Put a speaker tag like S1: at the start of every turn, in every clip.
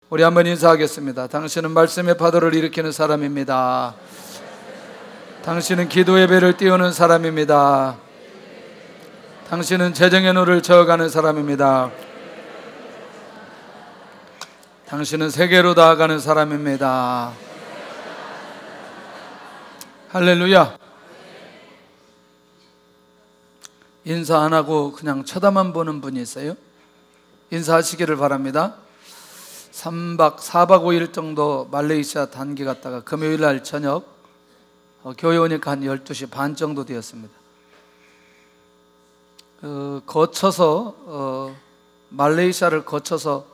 S1: 우리 한번 인사하겠습니다. 당신은 말씀의 파도를 일으키는 사람입니다. 당신은 기도의 배를 띄우는 사람입니다. 당신은 재정의 노를 저어가는 사람입니다. 당신은 세계로 나아가는 사람입니다. 할렐루야. 인사 안 하고 그냥 쳐다만 보는 분이 있어요? 인사하시기를 바랍니다. 4박 5일 정도 말레이시아 단기 갔다가 금요일 날 저녁 교회 오니까 한 12시 반 정도 되었습니다. 말레이시아를 거쳐서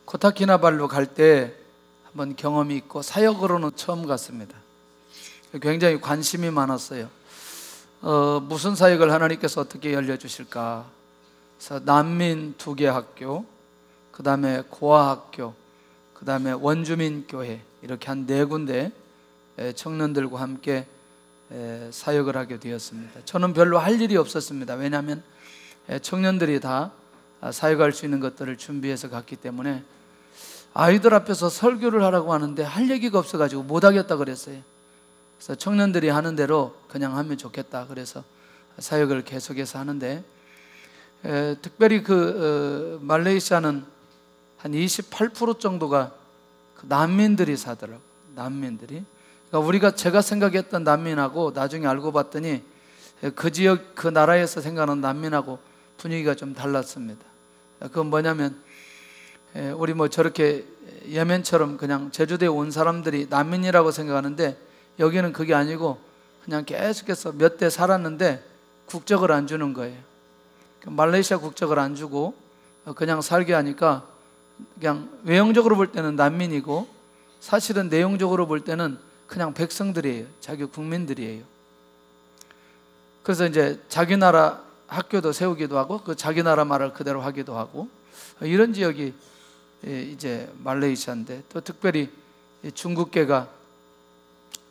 S1: 코타키나발루 갈 때 한번 경험이 있고 사역으로는 처음 갔습니다. 굉장히 관심이 많았어요. 무슨 사역을 하나님께서 어떻게 열려주실까. 그래서 난민 2개 학교, 그 다음에 고아학교, 그 다음에 원주민교회, 이렇게 한 4군데 청년들과 함께 사역을 하게 되었습니다. 저는 별로 할 일이 없었습니다. 왜냐하면 청년들이 다 사역할 수 있는 것들을 준비해서 갔기 때문에 아이들 앞에서 설교를 하라고 하는데 할 얘기가 없어가지고 못하겠다 그랬어요. 그래서 청년들이 하는 대로 그냥 하면 좋겠다 그래서 사역을 계속해서 하는데, 특별히 말레이시아는 한 28% 정도가 난민들이 사더라고요. 난민들이. 그러니까 제가 생각했던 난민하고 나중에 알고 봤더니 그 지역, 그 나라에서 생각하는 난민하고 분위기가 좀 달랐습니다. 그건 뭐냐면, 우리 저렇게 예멘처럼 그냥 제주도에 온 사람들이 난민이라고 생각하는데, 여기는 그게 아니고 그냥 계속해서 몇 대 살았는데 국적을 안 주는 거예요. 말레이시아 국적을 안 주고 그냥 살게 하니까 그냥 외형적으로 볼 때는 난민이고 사실은 내용적으로 볼 때는 그냥 백성들이에요. 자기 국민들이에요. 그래서 이제 자기 나라 학교도 세우기도 하고 그 자기 나라 말을 그대로 하기도 하고 이런 지역이 이제 말레이시아인데, 또 특별히 중국계가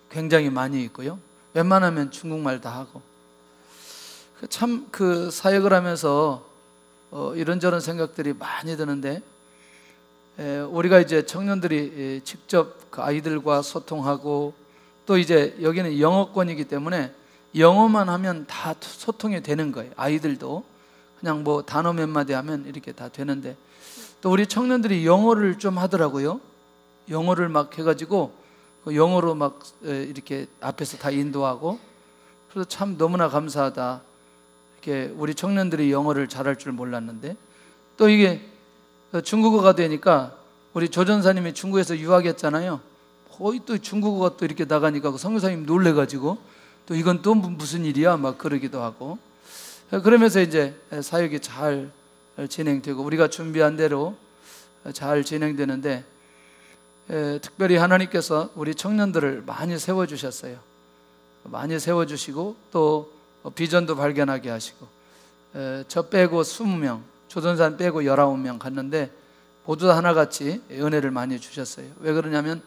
S1: 굉장히 많이 있고요. 웬만하면 중국말 다 하고. 참 사역을 하면서 이런저런 생각들이 많이 드는데, 우리가 이제 청년들이 직접 그 아이들과 소통하고, 또 이제 여기는 영어권이기 때문에 영어만 하면 다 소통이 되는 거예요. 아이들도 그냥 단어 몇 마디 하면 이렇게 다 되는데, 또 우리 청년들이 영어를 좀 하더라고요. 영어를 막 해가지고 영어로 막 이렇게 앞에서 다 인도하고, 그래서 참 너무나 감사하다. 이렇게 우리 청년들이 영어를 잘할 줄 몰랐는데, 또 이게 중국어가 되니까 우리 조 전사님이 중국에서 유학했잖아요. 거의 또 중국어가 또 이렇게 나가니까 선교사님 놀래가지고 또 이건 또 무슨 일이야 막 그러기도 하고, 그러면서 이제 사역이 잘 진행되고 우리가 준비한 대로 잘 진행되는데, 특별히 하나님께서 우리 청년들을 많이 세워주셨어요. 많이 세워주시고 또 비전도 발견하게 하시고, 저 빼고 20명, 조선산 빼고 19명 갔는데 모두 다 하나같이 은혜를 많이 주셨어요. 왜 그러냐면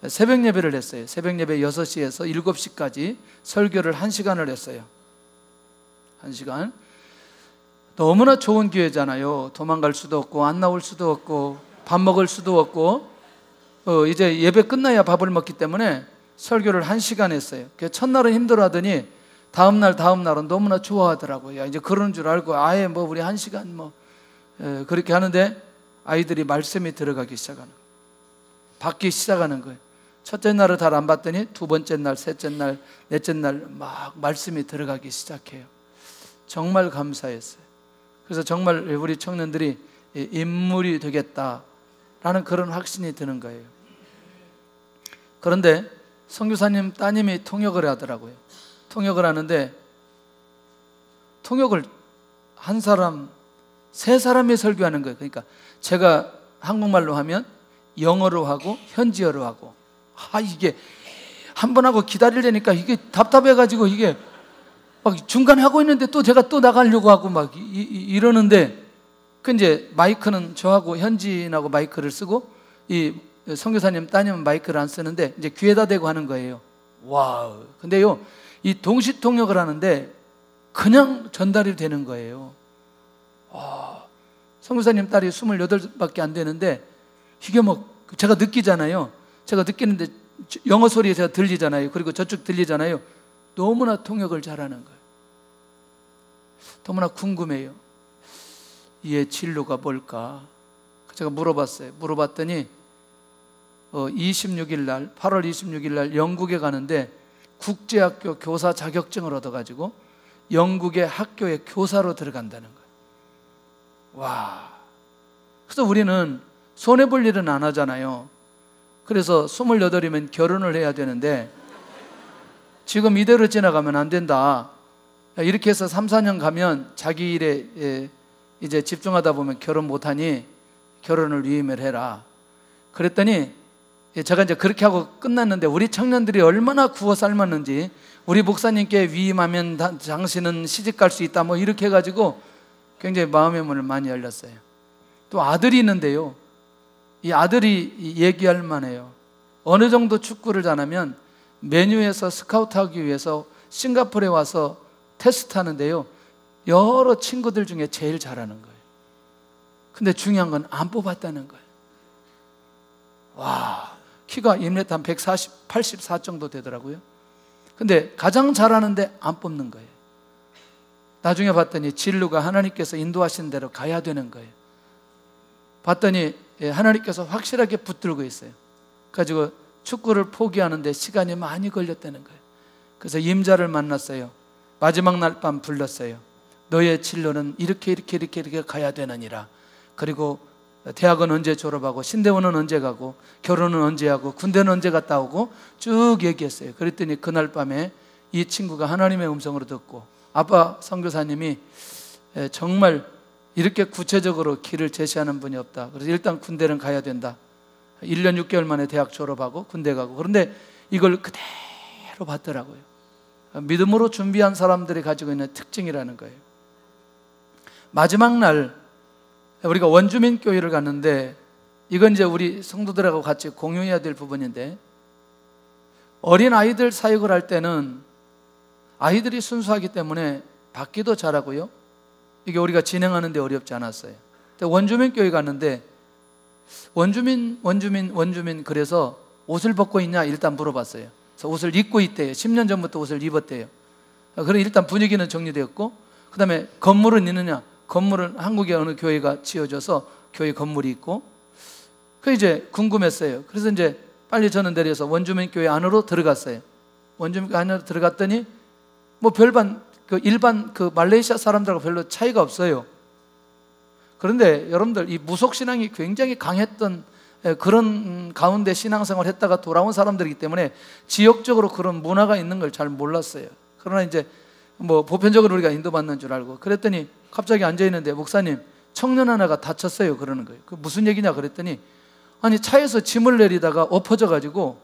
S1: 새벽 예배를 했어요. 새벽 예배 6시에서 7시까지 설교를 1시간을 했어요. 1시간. 너무나 좋은 기회잖아요. 도망갈 수도 없고 안 나올 수도 없고 밥 먹을 수도 없고, 이제 예배 끝나야 밥을 먹기 때문에 설교를 1시간 했어요. 첫날은 힘들어 하더니 다음날은 너무나 좋아하더라고요. 이제 그런 줄 알고 아예 우리 1시간 그렇게 하는데 아이들이 말씀이 들어가기 시작하는 거예요. 받기 시작하는 거예요. 첫째 날은 잘 안 받더니 두 번째 날, 셋째 날, 넷째 날 막 말씀이 들어가기 시작해요. 정말 감사했어요. 그래서 정말 우리 청년들이 인물이 되겠다라는 그런 확신이 드는 거예요. 그런데 선교사님 따님이 통역을 하더라고요. 통역을 하는데 통역을 한 사람, 3사람이 설교하는 거예요. 그러니까 제가 한국말로 하면 영어로 하고 현지어로 하고, 이게 한 번 하고 기다리려니까 이게 답답해가지고 이게 막 중간에 하고 있는데 또 제가 또 나가려고 하고 막 이러는데, 이제 마이크는 저하고 현지인하고 마이크를 쓰고 이 선교사님 따님은 마이크를 안 쓰는데 이제 귀에다 대고 하는 거예요. 와우. 근데요, 이 동시 통역을 하는데 그냥 전달이 되는 거예요. 선교사님 딸이 28밖에 안 되는데 이게 뭐 제가 느끼잖아요. 제가 느끼는데 영어 소리 제가 들리잖아요. 그리고 저쪽 들리잖아요. 너무나 통역을 잘하는 거예요. 너무나 궁금해요. 이의 진로가 뭘까? 제가 물어봤어요. 물어봤더니 26일 날, 8월 26일 날 영국에 가는데 국제학교 교사 자격증을 얻어가지고 영국의 학교에 교사로 들어간다는 거예요. 와. 그래서 우리는 손해볼 일은 안 하잖아요. 그래서 28이면 결혼을 해야 되는데 지금 이대로 지나가면 안 된다. 이렇게 해서 3, 4년 가면 자기 일에 이제 집중하다 보면 결혼 못하니 결혼을 위임을 해라. 그랬더니 제가 이제 그렇게 하고 끝났는데 우리 청년들이 얼마나 구워 삶았는지, 우리 목사님께 위임하면 당신은 시집갈 수 있다 뭐 이렇게 해가지고 굉장히 마음의 문을 많이 열렸어요. 또 아들이 있는데요, 이 아들이 얘기할 만해요. 어느 정도 축구를 잘하면 메뉴에서 스카우트하기 위해서 싱가포르에 와서 테스트하는데요, 여러 친구들 중에 제일 잘하는 거예요. 근데 중요한 건 안 뽑았다는 거예요. 와, 키가 1m 한 140, 84 정도 되더라고요. 근데 가장 잘하는데 안 뽑는 거예요. 나중에 봤더니 진로가 하나님께서 인도하신 대로 가야 되는 거예요. 봤더니 하나님께서 확실하게 붙들고 있어요. 가지고 축구를 포기하는데 시간이 많이 걸렸다는 거예요. 그래서 임자를 만났어요. 마지막 날 밤 불렀어요. 너의 진로는 이렇게 가야 되느니라. 그리고 대학은 언제 졸업하고, 신대원은 언제 가고, 결혼은 언제 하고, 군대는 언제 갔다 오고 쭉 얘기했어요. 그랬더니 그날 밤에 이 친구가 하나님의 음성으로 듣고, 아빠 선교사님이 정말 이렇게 구체적으로 길을 제시하는 분이 없다. 그래서 일단 군대는 가야 된다. 1년 6개월 만에 대학 졸업하고 군대 가고. 그런데 이걸 그대로 받더라고요. 믿음으로 준비한 사람들이 가지고 있는 특징이라는 거예요. 마지막 날 우리가 원주민 교회를 갔는데, 이건 이제 우리 성도들하고 같이 공유해야 될 부분인데, 어린 아이들 사역을 할 때는 아이들이 순수하기 때문에 받기도 잘하고요, 이게 우리가 진행하는 데 어렵지 않았어요. 원주민 교회 갔는데 원주민 그래서 옷을 벗고 있냐 일단 물어봤어요. 그래서 옷을 입고 있대요. 10년 전부터 옷을 입었대요. 그래서 일단 분위기는 정리되었고, 그 다음에 건물은 있느냐, 건물은 한국의 어느 교회가 지어져서 교회 건물이 있고, 그 이제 궁금했어요. 그래서 이제 빨리 저는 내려서 원주민 교회 안으로 들어갔어요. 원주민 교회 안으로 들어갔더니 뭐 별반 일반 말레이시아 사람들하고 별로 차이가 없어요. 그런데 여러분들, 이 무속신앙이 굉장히 강했던 그런 가운데 신앙생활을 했다가 돌아온 사람들이기 때문에 지역적으로 그런 문화가 있는 걸 잘 몰랐어요. 그러나 이제 뭐 보편적으로 우리가 인도받는 줄 알고, 그랬더니 갑자기 앉아있는데 목사님, 청년 하나가 다쳤어요 그러는 거예요. 그 무슨 얘기냐 그랬더니, 아니 차에서 짐을 내리다가 엎어져 가지고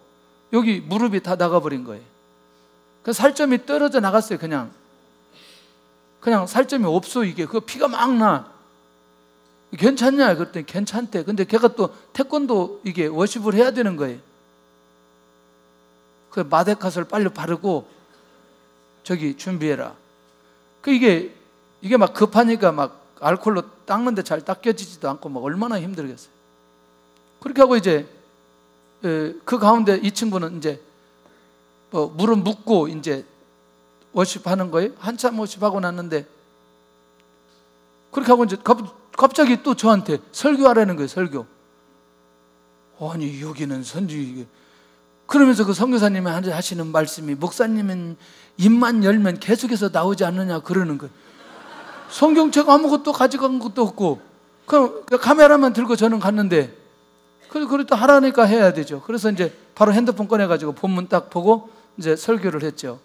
S1: 여기 무릎이 다 나가버린 거예요. 그 살점이 떨어져 나갔어요. 그냥 살점이 없어. 이게 그 피가 막 나. 괜찮냐 그랬더니 괜찮대. 근데 걔가 또 태권도 이게 워십을 해야 되는 거예요. 그 마데카솔 빨리 바르고 저기 준비해라. 이게 막 급하니까 막 알코올로 닦는데 잘 닦여지지도 않고 막 얼마나 힘들겠어요. 그렇게 하고 이제 그 가운데 이 친구는 이제 무릎 묶고 이제 워십하는 거예요. 한참 워십하고 났는데, 그렇게 하고 이제 갑자기 또 저한테 설교하라는 거예요. 설교. 아니 여기는 선지. 그러면서 그 선교사님이 하시는 말씀이, 목사님은 입만 열면 계속해서 나오지 않느냐 그러는 거예요. 성경책 아무것도 가져간 것도 없고, 그럼 카메라만 들고 저는 갔는데, 그래도 하라니까 해야 되죠. 그래서 이제 바로 핸드폰 꺼내가지고 본문 딱 보고 이제 설교를 했죠.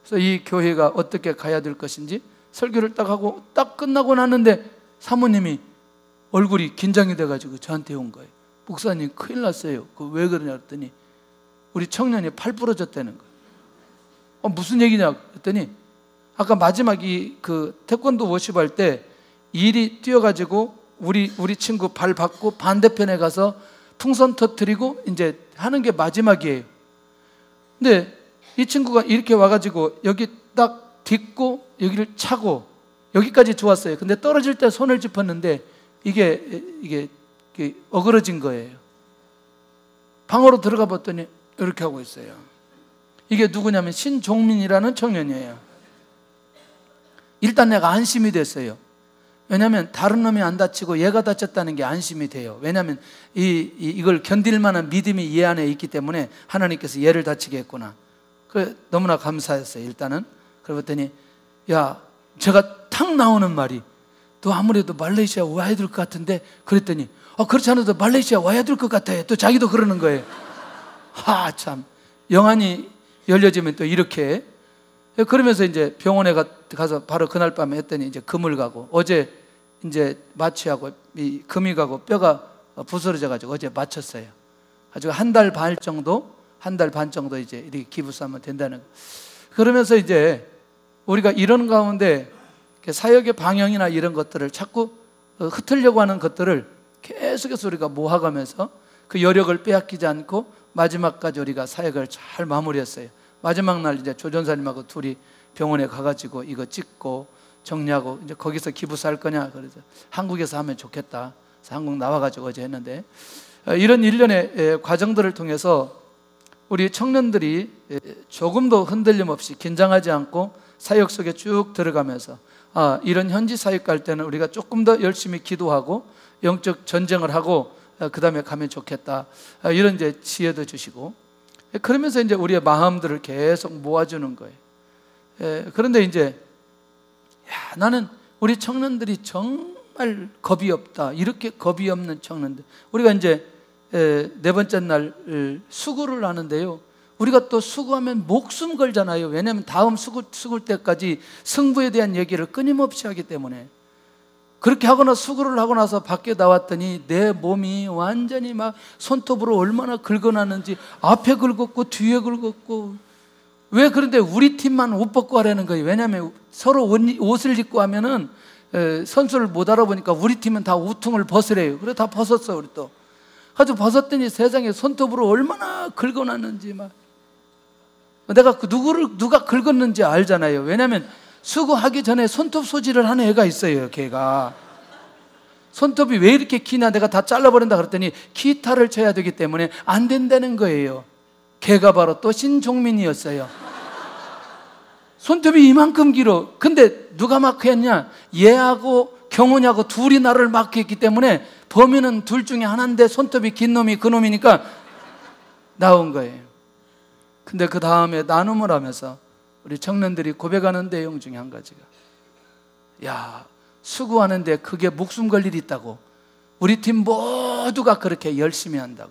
S1: 그래서 이 교회가 어떻게 가야 될 것인지 설교를 딱 하고 딱 끝나고 났는데 사모님이 얼굴이 긴장이 돼가지고 저한테 온 거예요. 목사님 큰일 났어요. 왜 그러냐 그랬더니 우리 청년이 팔 부러졌다는 거예요. 무슨 얘기냐 그랬더니 아까 마지막 그 태권도 워십할 때 일이 뛰어가지고 우리 친구 발 받고 반대편에 가서 풍선 터뜨리고 이제 하는 게 마지막이에요. 근데 이 친구가 이렇게 와가지고 여기 딱 딛고 여기를 차고 여기까지 좋았어요. 근데 떨어질 때 손을 짚었는데 이게 어그러진 거예요. 방으로 들어가 봤더니 이렇게 하고 있어요. 이게 누구냐면 신종민이라는 청년이에요. 일단 내가 안심이 됐어요. 왜냐하면 다른 놈이 안 다치고 얘가 다쳤다는 게 안심이 돼요. 왜냐하면 이걸 견딜 만한 믿음이 얘 안에 있기 때문에 하나님께서 얘를 다치게 했구나. 너무나 감사했어요. 일단은 그랬더니 야, 제가 탁 나오는 말이 너 아무래도 말레이시아 와야 될 것 같은데, 그랬더니 그렇지 않아도 말레이시아 와야 될 것 같아. 또 자기도 그러는 거예요. 참, 영안이 열려지면 또 이렇게. 그러면서 이제 병원에 가서 바로 그날 밤에 했더니 이제 금을 가고, 어제 이제 마취하고 이 금이 가고 뼈가 부스러져 가지고 어제 마쳤어요. 가지고 한 달 반 정도 이제 이렇게 기부하면 된다는 거. 그러면서 이제 우리가 이런 가운데 사역의 방향이나 이런 것들을 자꾸 흩으려고 하는 것들을 계속해서 우리가 모아가면서 그 여력을 빼앗기지 않고 마지막까지 우리가 사역을 잘 마무리했어요. 마지막 날 이제 조 전사님하고 둘이 병원에 가가지고 이거 찍고 정리하고, 이제 거기서 기부사 할 거냐, 그래서 한국에서 하면 좋겠다. 그래서 한국 나와가지고 어제 했는데, 이런 일련의 과정들을 통해서 우리 청년들이 조금도 흔들림 없이 긴장하지 않고 사역 속에 쭉 들어가면서 이런 현지 사역 갈 때는 우리가 조금 더 열심히 기도하고 영적 전쟁을 하고 그 다음에 가면 좋겠다, 이런 이제 지혜도 주시고, 그러면서 이제 우리의 마음들을 계속 모아주는 거예요. 그런데 이제 나는 우리 청년들이 정말 겁이 없다, 이렇게 겁이 없는 청년들. 우리가 이제 네 번째 날 수구를 하는데요, 우리가 또 수구하면 목숨 걸잖아요. 왜냐하면 다음 수구 때까지 승부에 대한 얘기를 끊임없이 하기 때문에. 그렇게 하거나 수구를 하고 나서 밖에 나왔더니 내 몸이 완전히 막 손톱으로 얼마나 긁어놨는지, 앞에 긁었고 뒤에 긁었고. 왜 그런데 우리 팀만 옷 벗고 하라는 거예요. 왜냐하면 서로 옷을 입고 하면은 선수를 못 알아보니까 우리 팀은 다 우퉁을 벗으래요. 그래 다 벗었어. 우리 또 아주 벗었더니 세상에 손톱으로 얼마나 긁어놨는지 막. 내가 누가 긁었는지 알잖아요. 왜냐하면 수고하기 전에 손톱 소지를 하는 애가 있어요. 걔가 손톱이 왜 이렇게 기냐, 내가 다 잘라버린다 그랬더니 기타를 쳐야 되기 때문에 안 된다는 거예요. 걔가 바로 또 신종민이었어요. 손톱이 이만큼 길어. 근데 누가 마크했냐, 얘하고 경훈이하고 둘이 나를 마크했기 때문에 범인은 둘 중에 하나인데 손톱이 긴 놈이 그 놈이니까 나온 거예요. 근데 그 다음에 나눔을 하면서 우리 청년들이 고백하는 내용 중에 한 가지가, 수고하는데 그게 목숨 걸 일이 있다고. 우리 팀 모두가 그렇게 열심히 한다고.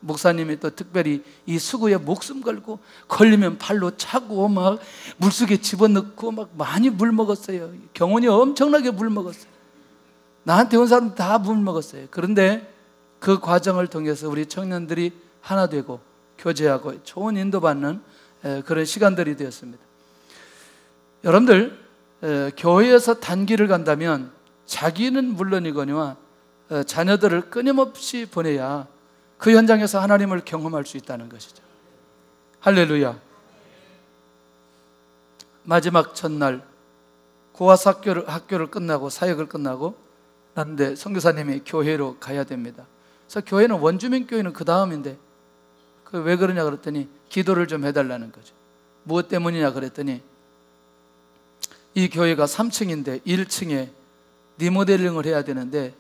S1: 목사님이 또 특별히 이 수고에 목숨 걸고, 걸리면 팔로 차고 막 물속에 집어넣고 막 많이 물 먹었어요. 경훈이 엄청나게 물 먹었어요. 나한테 온 사람 다 물 먹었어요. 그런데 그 과정을 통해서 우리 청년들이 하나 되고 교제하고 좋은 인도받는 그런 시간들이 되었습니다. 여러분들, 교회에서 단기를 간다면 자기는 물론이거니와 자녀들을 끊임없이 보내야 그 현장에서 하나님을 경험할 수 있다는 것이죠. 할렐루야. 마지막 첫날 고아사 학교를 끝나고 사역을 끝나고 났는데 선교사님이 교회로 가야 됩니다. 그래서 교회는 원주민 교회는 그 다음인데 왜 그러냐 그랬더니 기도를 좀 해달라는 거죠. 무엇 때문이냐 그랬더니 이 교회가 3층인데 1층에 리모델링을 해야 되는데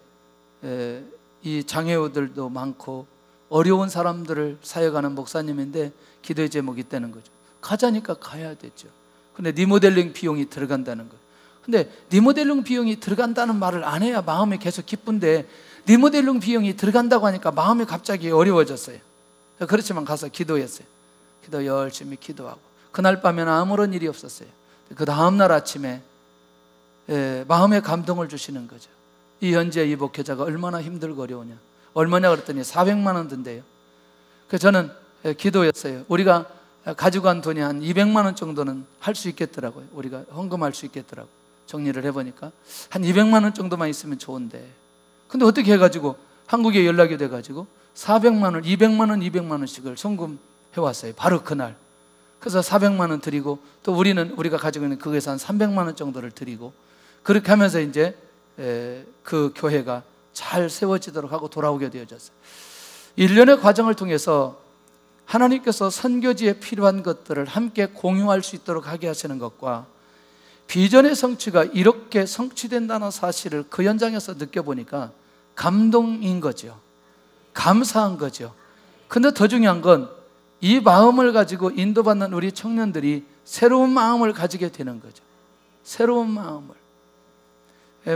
S1: 이 장애우들도 많고 어려운 사람들을 사역하는 목사님인데 기도의 제목이 있다는 거죠. 가자니까 가야 되죠. 근데 리모델링 비용이 들어간다는 거예요. 근데 리모델링 비용이 들어간다는 말을 안 해야 마음이 계속 기쁜데 리모델링 비용이 들어간다고 하니까 마음이 갑자기 어려워졌어요. 그렇지만 가서 기도했어요. 기도 열심히 기도하고 그날 밤에는 아무런 일이 없었어요. 그 다음날 아침에 마음의 감동을 주시는 거죠. 이 현재 이 목회자가 얼마나 힘들고 어려우냐. 얼마냐 그랬더니 400만 원 든대요. 그래서 저는 기도했어요. 우리가 가지고 간 돈이 한 200만 원 정도는 할 수 있겠더라고요. 우리가 헌금할 수 있겠더라고요. 정리를 해보니까 한 200만 원 정도만 있으면 좋은데, 근데 어떻게 해가지고 한국에 연락이 돼가지고 400만 원, 200만 원, 200만 원씩을 송금해왔어요. 바로 그날. 그래서 400만 원 드리고 또 우리가 가지고 있는 그거에서 한 300만 원 정도를 드리고 그렇게 하면서 이제 그 교회가 잘 세워지도록 하고 돌아오게 되어졌어요. 일련의 과정을 통해서 하나님께서 선교지에 필요한 것들을 함께 공유할 수 있도록 하게 하시는 것과 비전의 성취가 이렇게 성취된다는 사실을 그 현장에서 느껴보니까 감동인 거죠. 감사한 거죠. 근데 더 중요한 건 이 마음을 가지고 인도받는 우리 청년들이 새로운 마음을 가지게 되는 거죠. 새로운 마음을.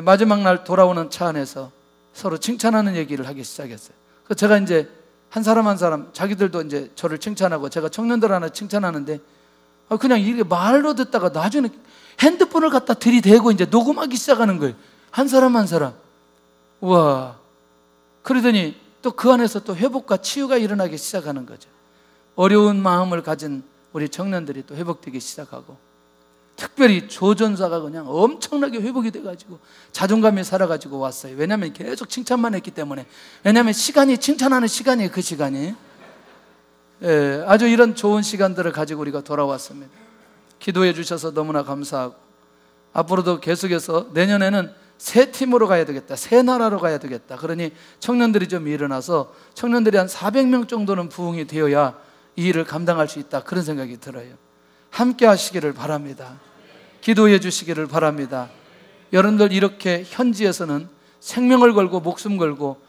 S1: 마지막 날 돌아오는 차 안에서 서로 칭찬하는 얘기를 하기 시작했어요. 그래서 제가 이제 한 사람 한 사람 자기들도 이제 저를 칭찬하고 제가 청년들 하나 칭찬하는데 그냥 이게 말로 듣다가 나중에 핸드폰을 갖다 들이대고 이제 녹음하기 시작하는 거예요. 한 사람 한 사람. 우와. 그러더니 또 그 안에서 또 회복과 치유가 일어나기 시작하는 거죠. 어려운 마음을 가진 우리 청년들이 또 회복되기 시작하고, 특별히 조전사가 그냥 엄청나게 회복이 돼가지고 자존감이 살아가지고 왔어요. 왜냐하면 계속 칭찬만 했기 때문에. 왜냐하면 시간이 칭찬하는 시간이에요. 그 시간이. 아주 이런 좋은 시간들을 가지고 우리가 돌아왔습니다. 기도해 주셔서 너무나 감사하고, 앞으로도 계속해서 내년에는 새 팀으로 가야 되겠다, 새 나라로 가야 되겠다. 그러니 청년들이 좀 일어나서 청년들이 한 400명 정도는 부흥이 되어야 이 일을 감당할 수 있다, 그런 생각이 들어요. 함께 하시기를 바랍니다. 기도해 주시기를 바랍니다. 여러분들 이렇게 현지에서는 생명을 걸고 목숨 걸고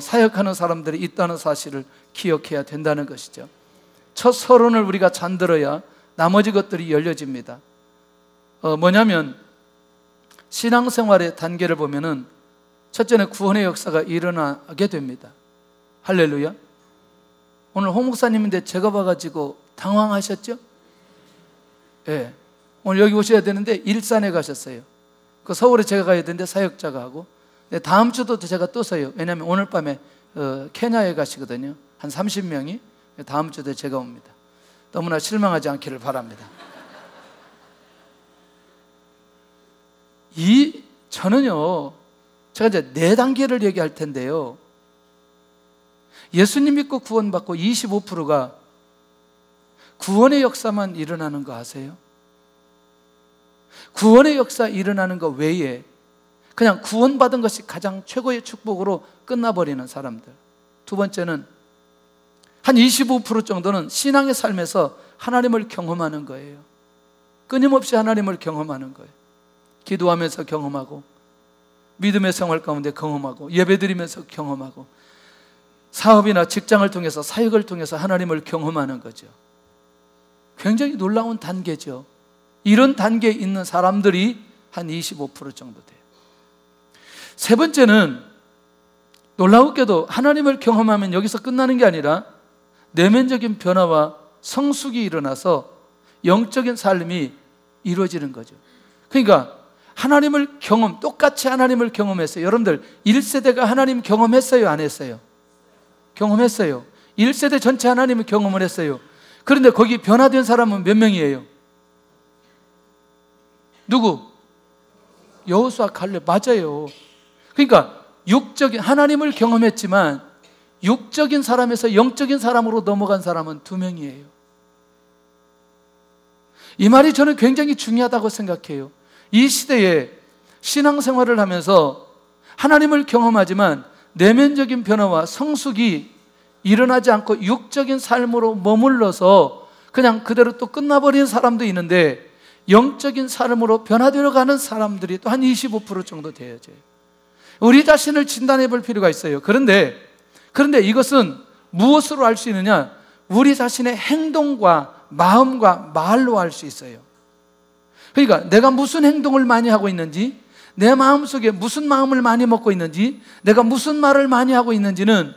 S1: 사역하는 사람들이 있다는 사실을 기억해야 된다는 것이죠. 첫 서론을 우리가 잔들어야 나머지 것들이 열려집니다. 뭐냐면 신앙생활의 단계를 보면은 첫째는 구원의 역사가 일어나게 됩니다. 할렐루야. 오늘 홍 목사님인데 제가 봐가지고 당황하셨죠? 예. 오늘 여기 오셔야 되는데 일산에 가셨어요. 그 서울에 제가 가야 되는데 사역자가 하고, 다음 주도 제가 또 서요. 왜냐하면 오늘 밤에 케냐에 가시거든요. 한 30명이. 다음 주도 제가 옵니다. 너무나 실망하지 않기를 바랍니다. 저는요, 제가 이제 4단계를 얘기할 텐데요, 예수님 믿고 구원받고 25%가 구원의 역사만 일어나는 거 아세요? 구원의 역사 일어나는 거 외에 그냥 구원받은 것이 가장 최고의 축복으로 끝나버리는 사람들. 두 번째는 한 25% 정도는 신앙의 삶에서 하나님을 경험하는 거예요. 끊임없이 하나님을 경험하는 거예요. 기도하면서 경험하고, 믿음의 생활 가운데 경험하고, 예배드리면서 경험하고, 사업이나 직장을 통해서, 사역을 통해서 하나님을 경험하는 거죠. 굉장히 놀라운 단계죠. 이런 단계에 있는 사람들이 한 25% 정도 돼요. 세 번째는 놀라우게도 하나님을 경험하면 여기서 끝나는 게 아니라 내면적인 변화와 성숙이 일어나서 영적인 삶이 이루어지는 거죠. 그러니까 하나님을 똑같이 하나님을 경험했어요. 여러분들 1세대가 하나님 경험했어요? 안 했어요? 경험했어요. 1세대 전체 하나님을 경험을 했어요. 그런데 거기 변화된 사람은 몇 명이에요? 누구? 여호수아, 갈렙. 맞아요. 그러니까 육적인 하나님을 경험했지만 육적인 사람에서 영적인 사람으로 넘어간 사람은 2명이에요. 이 말이 저는 굉장히 중요하다고 생각해요. 이 시대에 신앙생활을 하면서 하나님을 경험하지만 내면적인 변화와 성숙이 일어나지 않고 육적인 삶으로 머물러서 그냥 그대로 또 끝나버린 사람도 있는데, 영적인 삶으로 변화되어 가는 사람들이 또 한 25% 정도 되어져요. 우리 자신을 진단해 볼 필요가 있어요. 그런데 이것은 무엇으로 알 수 있느냐? 우리 자신의 행동과 마음과 말로 알 수 있어요. 그러니까 내가 무슨 행동을 많이 하고 있는지, 내 마음속에 무슨 마음을 많이 먹고 있는지, 내가 무슨 말을 많이 하고 있는지는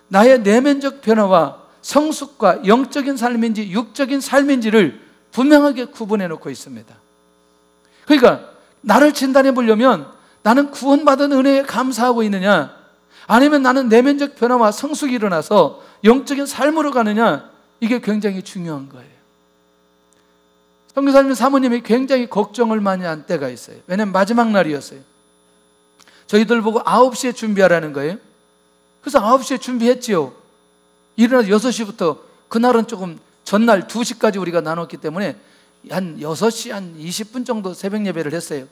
S1: 나의 내면적 변화와 성숙과 영적인 삶인지 육적인 삶인지를 분명하게 구분해 놓고 있습니다. 그러니까 나를 진단해 보려면 나는 구원받은 은혜에 감사하고 있느냐, 아니면 나는 내면적 변화와 성숙이 일어나서 영적인 삶으로 가느냐, 이게 굉장히 중요한 거예요. 선교사님 사모님이 굉장히 걱정을 많이 한 때가 있어요. 왜냐하면 마지막 날이었어요. 저희들 보고 9시에 준비하라는 거예요. 그래서 9시에 준비했지요. 일어나서 6시부터, 그날은 조금 전날 2시까지 우리가 나눴기 때문에 한 6시 한 20분 정도 새벽 예배를 했어요.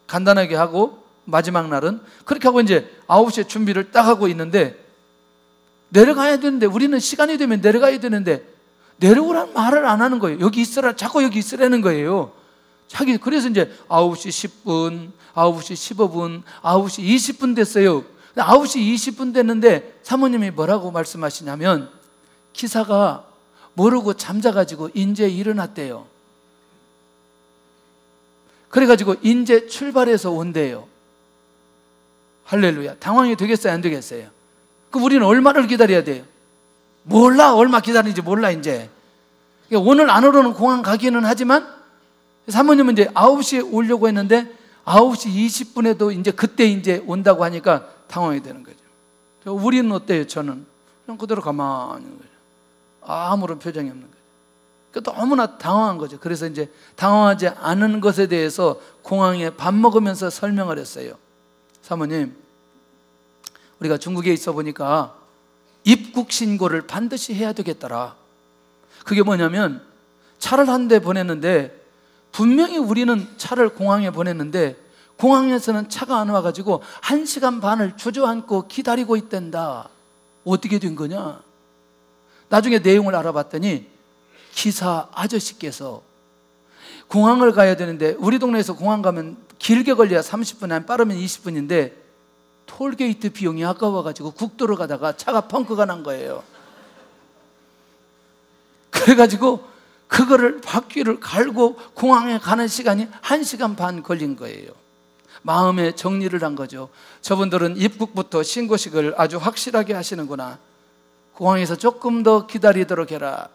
S1: 간단하게 하고 마지막 날은. 그렇게 하고 이제 9시에 준비를 딱 하고 있는데 내려가야 되는데, 우리는 시간이 되면 내려가야 되는데 내려오라는 말을 안 하는 거예요. 여기 있으라, 자꾸 여기 있으라는 거예요. 그래서 이제 9시 10분, 9시 15분, 9시 20분 됐어요. 9시 20분 됐는데 사모님이 뭐라고 말씀하시냐면, 기사가 모르고 잠자가지고 인제 일어났대요. 그래가지고 인제 출발해서 온대요. 할렐루야. 당황이 되겠어요, 안 되겠어요? 그럼 우리는 얼마를 기다려야 돼요? 몰라. 얼마 기다리는지 몰라 이제. 오늘 안으로는 공항 가기는 하지만 사모님은 이제 9시에 오려고 했는데 9시 20분에도 이제 그때 이제 온다고 하니까 당황이 되는 거죠. 우리는 어때요? 저는 그냥 그대로 가만히 있는 거죠. 아무런 표정이 없는 거죠. 그러니까 너무나 당황한 거죠. 그래서 이제 당황하지 않은 것에 대해서 공항에 밥 먹으면서 설명을 했어요. 사모님, 우리가 중국에 있어 보니까 입국 신고를 반드시 해야 되겠더라. 그게 뭐냐면, 차를 한 대 보냈는데 분명히 우리는 차를 공항에 보냈는데 공항에서는 차가 안 와가지고 1시간 반을 주저앉고 기다리고 있댄다. 어떻게 된 거냐? 나중에 내용을 알아봤더니 기사 아저씨께서 공항을 가야 되는데, 우리 동네에서 공항 가면 길게 걸려야 30분, 아니면 빠르면 20분인데 톨게이트 비용이 아까워가지고 국도로 가다가 차가 펑크가 난 거예요. 그래가지고 그거를 바퀴를 갈고 공항에 가는 시간이 1시간 반 걸린 거예요. 마음에 정리를 한 거죠. 저분들은 입국부터 신고식을 아주 확실하게 하시는구나. 공항에서 조금 더 기다리도록 해라.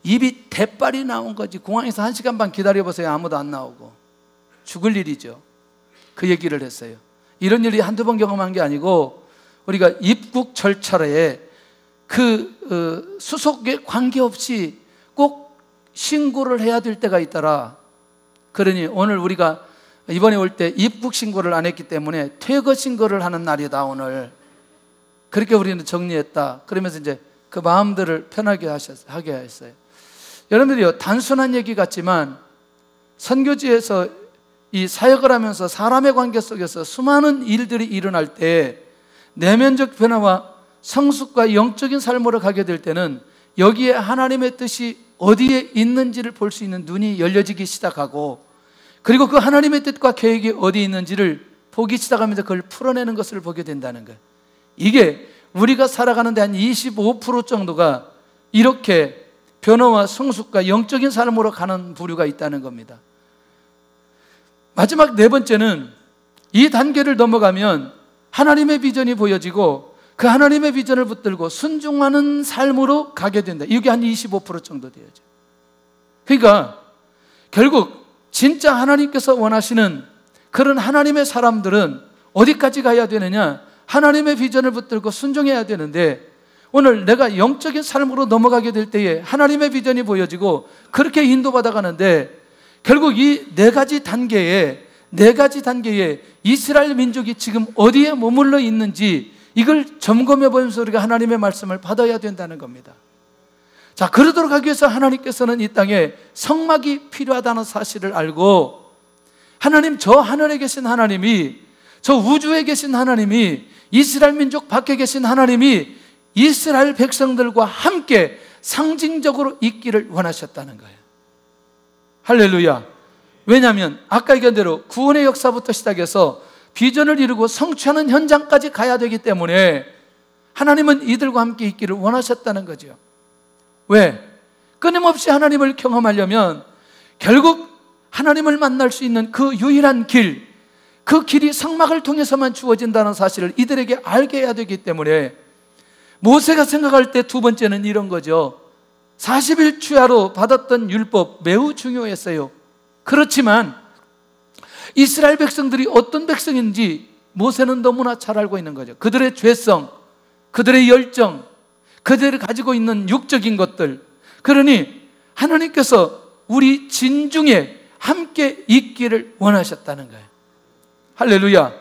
S1: 입이 대빨이 나온 거지. 공항에서 1시간 반 기다려보세요. 아무도 안 나오고. 죽을 일이죠. 그 얘기를 했어요. 이런 일이 한두 번 경험한 게 아니고, 우리가 입국 절차에 수속에 관계없이 꼭 신고를 해야 될 때가 있더라. 그러니 오늘 우리가 이번에 올 때 입국 신고를 안 했기 때문에 퇴거 신고를 하는 날이다 오늘. 그렇게 우리는 정리했다. 그러면서 이제 그 마음들을 편하게 하게 했어요. 여러분들이요, 단순한 얘기 같지만 선교지에서 이 사역을 하면서 사람의 관계 속에서 수많은 일들이 일어날 때 내면적 변화와 성숙과 영적인 삶으로 가게 될 때는 여기에 하나님의 뜻이 어디에 있는지를 볼 수 있는 눈이 열려지기 시작하고, 그리고 그 하나님의 뜻과 계획이 어디에 있는지를 보기 시작하면서 그걸 풀어내는 것을 보게 된다는 거예요. 이게 우리가 살아가는데 한 25% 정도가 이렇게 변화와 성숙과 영적인 삶으로 가는 부류가 있다는 겁니다. 마지막 네 번째는, 이 단계를 넘어가면 하나님의 비전이 보여지고 그 하나님의 비전을 붙들고 순종하는 삶으로 가게 된다. 이게 한 25% 정도 되어져. 그러니까 결국 진짜 하나님께서 원하시는 그런 하나님의 사람들은 어디까지 가야 되느냐? 하나님의 비전을 붙들고 순종해야 되는데, 오늘 내가 영적인 삶으로 넘어가게 될 때에 하나님의 비전이 보여지고 그렇게 인도받아 가는데, 결국 이 네 가지 단계에 이스라엘 민족이 지금 어디에 머물러 있는지 이걸 점검해 보면서 우리가 하나님의 말씀을 받아야 된다는 겁니다. 자, 그러도록 하기 위해서 하나님께서는 이 땅에 성막이 필요하다는 사실을 알고, 하나님, 저 하늘에 계신 하나님이, 저 우주에 계신 하나님이, 이스라엘 민족 밖에 계신 하나님이 이스라엘 백성들과 함께 상징적으로 있기를 원하셨다는 거예요. 할렐루야. 왜냐하면 아까 얘기한 대로 구원의 역사부터 시작해서 비전을 이루고 성취하는 현장까지 가야 되기 때문에 하나님은 이들과 함께 있기를 원하셨다는 거죠. 왜? 끊임없이 하나님을 경험하려면 결국 하나님을 만날 수 있는 그 유일한 길, 그 길이 성막을 통해서만 주어진다는 사실을 이들에게 알게 해야 되기 때문에, 모세가 생각할 때 두 번째는 이런 거죠. 40일 추야로 받았던 율법 매우 중요했어요. 그렇지만 이스라엘 백성들이 어떤 백성인지 모세는 너무나 잘 알고 있는 거죠. 그들의 죄성, 그들의 열정, 그들이 가지고 있는 육적인 것들. 그러니 하나님께서 우리 진중에 함께 있기를 원하셨다는 거예요. 할렐루야.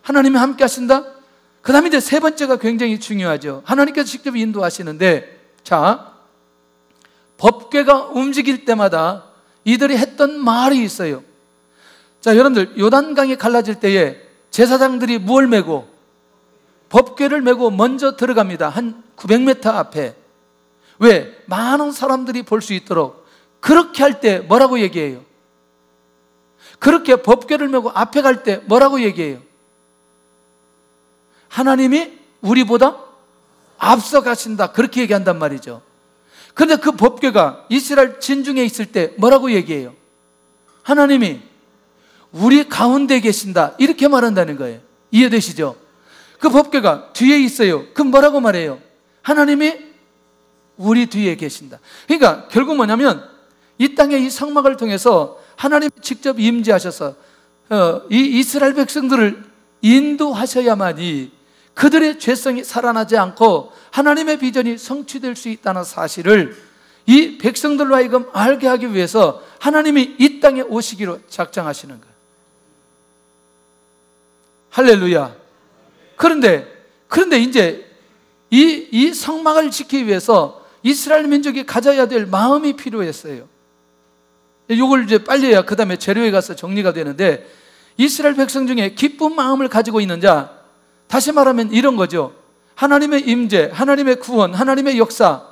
S1: 하나님이 함께 하신다? 그 다음에 이제 세 번째가 굉장히 중요하죠. 하나님께서 직접 인도하시는데, 자, 법궤가 움직일 때마다 이들이 했던 말이 있어요. 자, 여러분들, 요단강이 갈라질 때에 제사장들이 무엇을 메고? 법궤를 메고 먼저 들어갑니다. 한 900m 앞에. 왜? 많은 사람들이 볼 수 있도록. 그렇게 할 때 뭐라고 얘기해요? 그렇게 법궤를 메고 앞에 갈 때 뭐라고 얘기해요? 하나님이 우리보다 앞서가신다, 그렇게 얘기한단 말이죠. 그런데 그 법궤가 이스라엘 진중에 있을 때 뭐라고 얘기해요? 하나님이 우리 가운데 계신다, 이렇게 말한다는 거예요. 이해되시죠? 그 법궤가 뒤에 있어요. 그럼 뭐라고 말해요? 하나님이 우리 뒤에 계신다. 그러니까 결국 뭐냐면 이 땅의 이 성막을 통해서 하나님이 직접 임재하셔서 이 이스라엘 백성들을 인도하셔야만이 그들의 죄성이 살아나지 않고 하나님의 비전이 성취될 수 있다는 사실을 이 백성들로 하여금 알게 하기 위해서 하나님이 이 땅에 오시기로 작정하시는 거예요. 할렐루야. 그런데 이제 이 성막을 지키기 위해서 이스라엘 민족이 가져야 될 마음이 필요했어요. 이걸 이제 빨리 해야 그 다음에 재료에 가서 정리가 되는데, 이스라엘 백성 중에 기쁜 마음을 가지고 있는 자, 다시 말하면 이런 거죠. 하나님의 임재, 하나님의 구원, 하나님의 역사,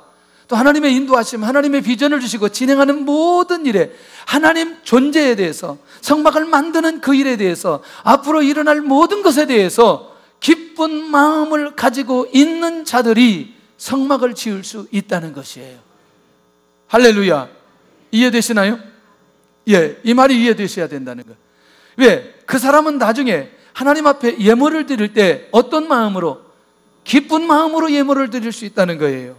S1: 또 하나님의 인도하심, 하나님의 비전을 주시고 진행하는 모든 일에, 하나님 존재에 대해서, 성막을 만드는 그 일에 대해서, 앞으로 일어날 모든 것에 대해서 기쁜 마음을 가지고 있는 자들이 성막을 지을 수 있다는 것이에요. 할렐루야. 이해되시나요? 예, 이 말이 이해되셔야 된다는 거예요. 왜? 그 사람은 나중에 하나님 앞에 예물을 드릴 때 어떤 마음으로? 기쁜 마음으로 예물을 드릴 수 있다는 거예요.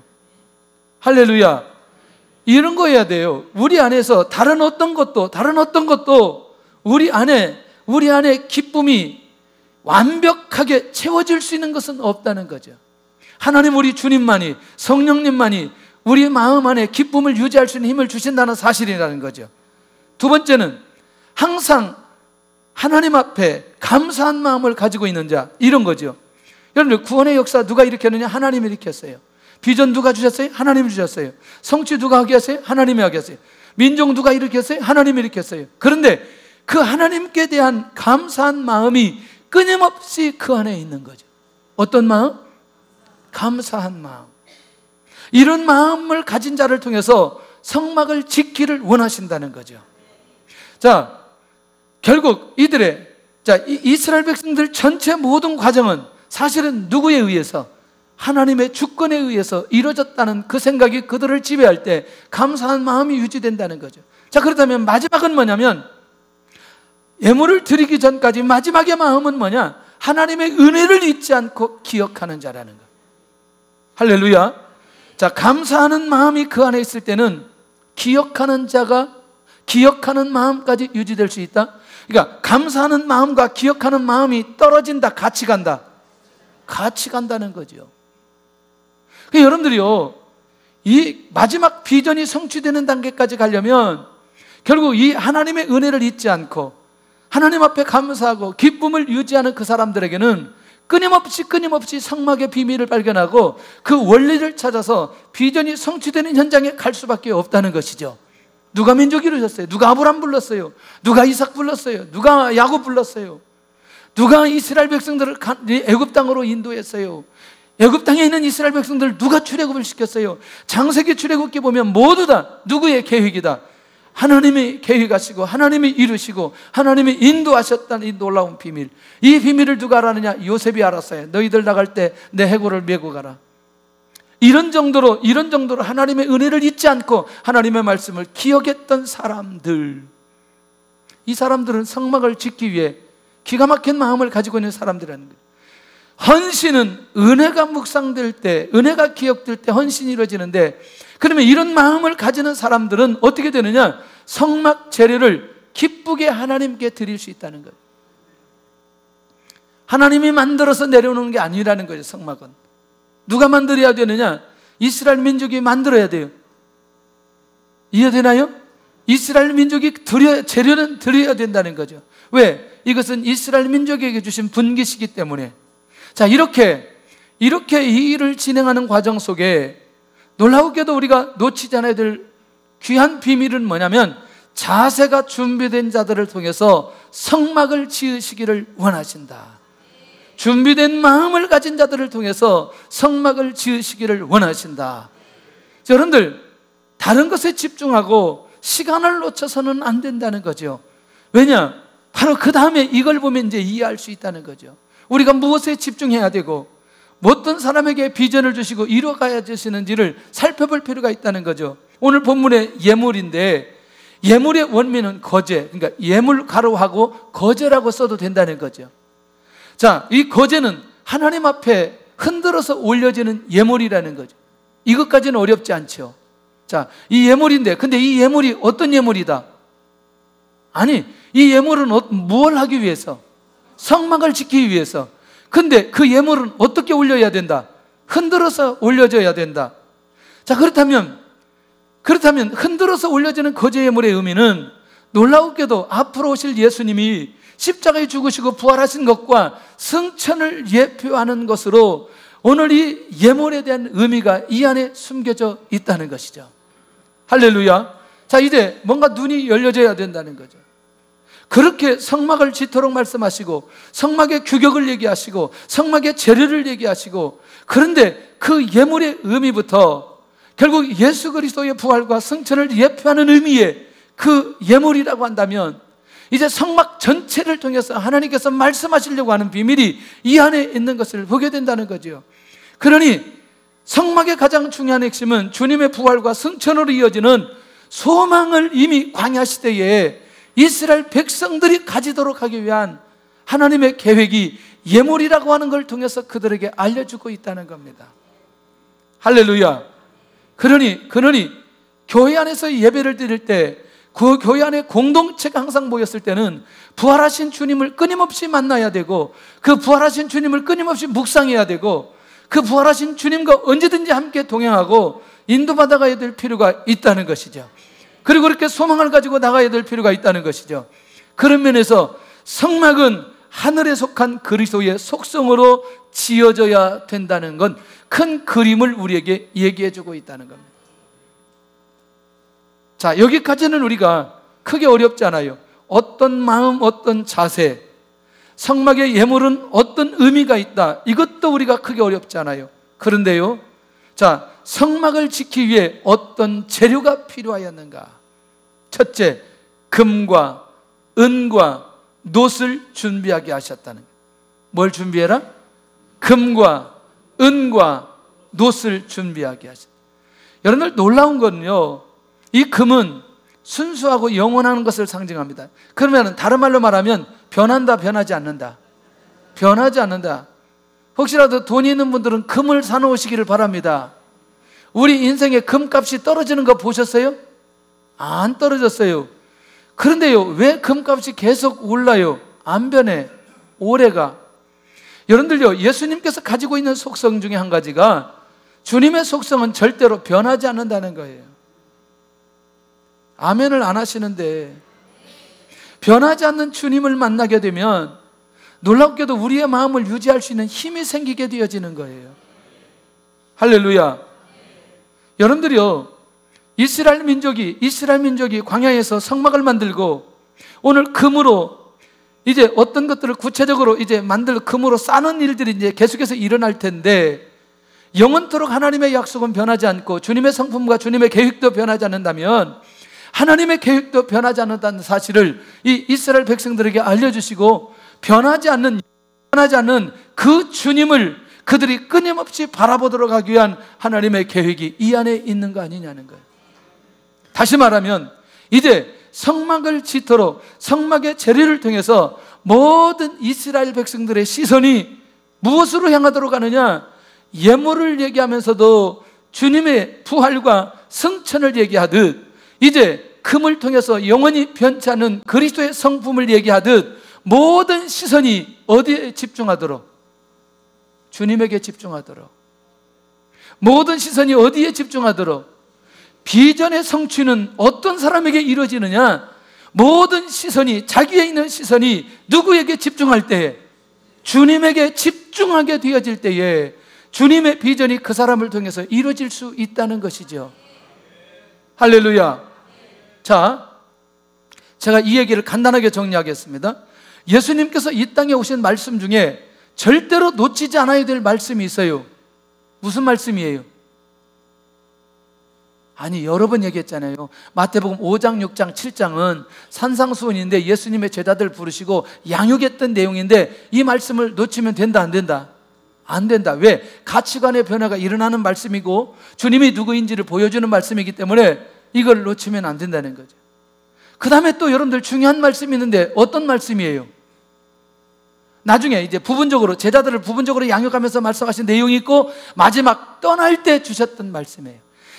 S1: 할렐루야. 이런 거 해야 돼요. 우리 안에서 다른 어떤 것도 우리 안에 기쁨이 완벽하게 채워질 수 있는 것은 없다는 거죠. 하나님 우리 주님만이, 성령님만이 우리 마음 안에 기쁨을 유지할 수 있는 힘을 주신다는 사실이라는 거죠. 두 번째는 항상 하나님 앞에 감사한 마음을 가지고 있는 자, 이런 거죠. 여러분, 구원의 역사 누가 일으켰느냐? 하나님이 일으켰어요. 비전 누가 주셨어요? 하나님이 주셨어요. 성취 누가 하게 하세요? 하나님이 하게 하세요. 민족 누가 일으켰어요? 하나님이 일으켰어요. 그런데 그 하나님께 대한 감사한 마음이 끊임없이 그 안에 있는 거죠. 어떤 마음? 감사한 마음. 이런 마음을 가진 자를 통해서 성막을 지키기를 원하신다는 거죠. 자, 결국 이스라엘 백성들 전체 모든 과정은 사실은 누구에 의해서? 하나님의 주권에 의해서 이루어졌다는 그 생각이 그들을 지배할 때 감사한 마음이 유지된다는 거죠. 자, 그렇다면 마지막은 뭐냐면, 예물을 드리기 전까지 마지막의 마음은 뭐냐? 하나님의 은혜를 잊지 않고 기억하는 자라는 거. 할렐루야. 자, 감사하는 마음이 그 안에 있을 때는 기억하는 자가 기억하는 마음까지 유지될 수 있다. 그러니까 감사하는 마음과 기억하는 마음이 떨어진다, 같이 간다? 같이 간다는 거죠. 그러니까 여러분들이요, 이 마지막 비전이 성취되는 단계까지 가려면 결국 이 하나님의 은혜를 잊지 않고 하나님 앞에 감사하고 기쁨을 유지하는 그 사람들에게는 끊임없이 성막의 비밀을 발견하고 그 원리를 찾아서 비전이 성취되는 현장에 갈 수밖에 없다는 것이죠. 누가 민족 이루셨어요? 누가 아브람 불렀어요? 누가 이삭 불렀어요? 누가 야곱 불렀어요? 누가 이스라엘 백성들을 애굽 땅으로 인도했어요? 애굽 땅에 있는 이스라엘 백성들을 누가 출애굽을 시켰어요? 창세기 출애굽기 보면 모두 다 누구의 계획이다? 하나님이 계획하시고 하나님이 이루시고 하나님이 인도하셨다는 이 놀라운 비밀, 이 비밀을 누가 알았느냐? 요셉이 알았어요. 너희들 나갈 때 내 해골을 메고 가라. 이런 정도로 하나님의 은혜를 잊지 않고 하나님의 말씀을 기억했던 사람들, 이 사람들은 성막을 짓기 위해 기가 막힌 마음을 가지고 있는 사람들이라는 거예요. 헌신은 은혜가 묵상될 때, 은혜가 기억될 때 헌신이 이루어지는데, 그러면 이런 마음을 가지는 사람들은 어떻게 되느냐? 성막 재료를 기쁘게 하나님께 드릴 수 있다는 거예요. 하나님이 만들어서 내려오는 게 아니라는 거예요. 성막은 누가 만들어야 되느냐? 이스라엘 민족이 만들어야 돼요. 이해되나요? 이스라엘 민족이 재료는 드려야 된다는 거죠. 왜? 이것은 이스라엘 민족에게 주신 분기시기 때문에. 자, 이렇게 이 일을 진행하는 과정 속에 놀라우게도 우리가 놓치지 않아야 될 귀한 비밀은 뭐냐면, 자세가 준비된 자들을 통해서 성막을 지으시기를 원하신다. 준비된 마음을 가진 자들을 통해서 성막을 지으시기를 원하신다. 여러분들, 다른 것에 집중하고 시간을 놓쳐서는 안 된다는 거죠. 왜냐? 바로 그 다음에 이걸 보면 이제 이해할 수 있다는 거죠. 우리가 무엇에 집중해야 되고 어떤 사람에게 비전을 주시고 이루어가야 되시는지를 살펴볼 필요가 있다는 거죠. 오늘 본문의 예물인데, 예물의 원민은 거제, 그러니까 예물 가로하고 거제라고 써도 된다는 거죠. 자, 이 거제는 하나님 앞에 흔들어서 올려지는 예물이라는 거죠. 이것까지는 어렵지 않죠. 자, 이 예물인데, 근데 이 예물이 어떤 예물이다? 아니, 이 예물은 무엇을 하기 위해서? 성막을 지키기 위해서. 근데 그 예물은 어떻게 올려야 된다? 흔들어서 올려져야 된다. 자, 그렇다면 흔들어서 올려지는 거제 예물의 의미는 놀라우게도 앞으로 오실 예수님이 십자가에 죽으시고 부활하신 것과 승천을 예표하는 것으로 오늘 이 예물에 대한 의미가 이 안에 숨겨져 있다는 것이죠. 할렐루야. 자, 이제 뭔가 눈이 열려져야 된다는 거죠. 그렇게 성막을 짓도록 말씀하시고 성막의 규격을 얘기하시고 성막의 재료를 얘기하시고, 그런데 그 예물의 의미부터 결국 예수 그리스도의 부활과 승천을 예표하는 의미의 그 예물이라고 한다면, 이제 성막 전체를 통해서 하나님께서 말씀하시려고 하는 비밀이 이 안에 있는 것을 보게 된다는 거죠. 그러니 성막의 가장 중요한 핵심은 주님의 부활과 승천으로 이어지는 소망을 이미 광야 시대에 이스라엘 백성들이 가지도록 하기 위한 하나님의 계획이 예물이라고 하는 걸 통해서 그들에게 알려주고 있다는 겁니다. 할렐루야. 그러니 교회 안에서 예배를 드릴 때, 그 교회 안에 공동체가 항상 모였을 때는 부활하신 주님을 끊임없이 만나야 되고, 그 부활하신 주님을 끊임없이 묵상해야 되고, 그 부활하신 주님과 언제든지 함께 동행하고 인도받아가야 될 필요가 있다는 것이죠. 그리고 그렇게 소망을 가지고 나가야 될 필요가 있다는 것이죠. 그런 면에서 성막은 하늘에 속한 그리스도의 속성으로 지어져야 된다는 건 큰 그림을 우리에게 얘기해 주고 있다는 겁니다. 자, 여기까지는 우리가 크게 어렵지 않아요. 어떤 마음, 어떤 자세, 성막의 예물은 어떤 의미가 있다, 이것도 우리가 크게 어렵지 않아요. 그런데요, 자, 성막을 지키기 위해 어떤 재료가 필요하였는가? 첫째, 금과 은과 놋을 준비하게 하셨다는 거예요. 뭘 준비해라? 금과 은과 놋을 준비하게 하셨다. 여러분들, 놀라운 건요, 이 금은 순수하고 영원한 것을 상징합니다. 그러면 다른 말로 말하면 변한다, 변하지 않는다? 변하지 않는다. 혹시라도 돈이 있는 분들은 금을 사놓으시기를 바랍니다. 우리 인생의 금값이 떨어지는 거 보셨어요? 안 떨어졌어요. 그런데요, 왜 금값이 계속 올라요? 안 변해. 오래가. 여러분들요, 예수님께서 가지고 있는 속성 중에 한 가지가, 주님의 속성은 절대로 변하지 않는다는 거예요. 아멘을 안 하시는데, 변하지 않는 주님을 만나게 되면 놀랍게도 우리의 마음을 유지할 수 있는 힘이 생기게 되어지는 거예요. 할렐루야. 여러분들이요, 이스라엘 민족이 광야에서 성막을 만들고 오늘 금으로 이제 어떤 것들을 구체적으로 이제 만들고 금으로 싸는 일들이 이제 계속해서 일어날 텐데, 영원토록 하나님의 약속은 변하지 않고 주님의 성품과 주님의 계획도 변하지 않는다면, 하나님의 계획도 변하지 않는다는 사실을 이 이스라엘 백성들에게 알려주시고, 변하지 않는 그 주님을 그들이 끊임없이 바라보도록 하기 위한 하나님의 계획이 이 안에 있는 거 아니냐는 거예요. 다시 말하면 이제 성막을 짓도록, 성막의 재료를 통해서 모든 이스라엘 백성들의 시선이 무엇으로 향하도록 하느냐? 예물을 얘기하면서도 주님의 부활과 승천을 얘기하듯, 이제 금을 통해서 영원히 변치 않는 그리스도의 성품을 얘기하듯 모든 시선이 어디에 집중하도록? 주님에게 집중하도록. 모든 시선이 어디에 집중하도록? 비전의 성취는 어떤 사람에게 이루어지느냐? 모든 시선이, 자기에 있는 시선이 누구에게 집중할 때에? 주님에게 집중하게 되어질 때에 주님의 비전이 그 사람을 통해서 이루어질 수 있다는 것이죠. 할렐루야. 자, 제가 이 얘기를 간단하게 정리하겠습니다. 예수님께서 이 땅에 오신 말씀 중에 절대로 놓치지 않아야 될 말씀이 있어요. 무슨 말씀이에요? 아니, 여러 번 얘기했잖아요. 마태복음 5장, 6장, 7장은 산상수훈인데 예수님의 제자들 부르시고 양육했던 내용인데 이 말씀을 놓치면 된다, 안 된다? 안 된다. 왜? 가치관의 변화가 일어나는 말씀이고 주님이 누구인지를 보여주는 말씀이기 때문에 이걸 놓치면 안 된다는 거죠. 그 다음에 또 여러분들 중요한 말씀이 있는데 어떤 말씀이에요? 나중에 이제 부분적으로 제자들을 부분적으로 양육하면서 말씀하신 내용이 있고 마지막 떠날 때 주셨던 말씀이에요.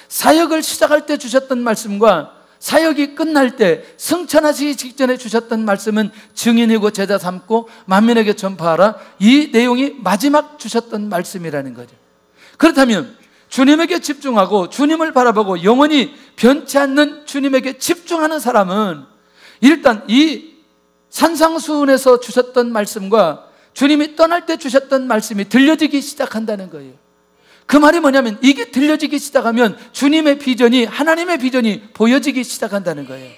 S1: 사역을 시작할 때 주셨던 말씀과 사역이 끝날 때 승천하시기 직전에 주셨던 말씀은 증인이고 제자 삼고 만민에게 전파하라. 이 내용이 마지막 주셨던 말씀이라는 거죠. 그렇다면 주님에게 집중하고 주님을 바라보고 영원히 변치 않는 주님에게 집중하는 사람은 일단 이 산상수훈에서 주셨던 말씀과 주님이 떠날 때 주셨던 말씀이 들려지기 시작한다는 거예요. 그 말이 뭐냐면 이게 들려지기 시작하면 주님의 비전이, 하나님의 비전이 보여지기 시작한다는 거예요.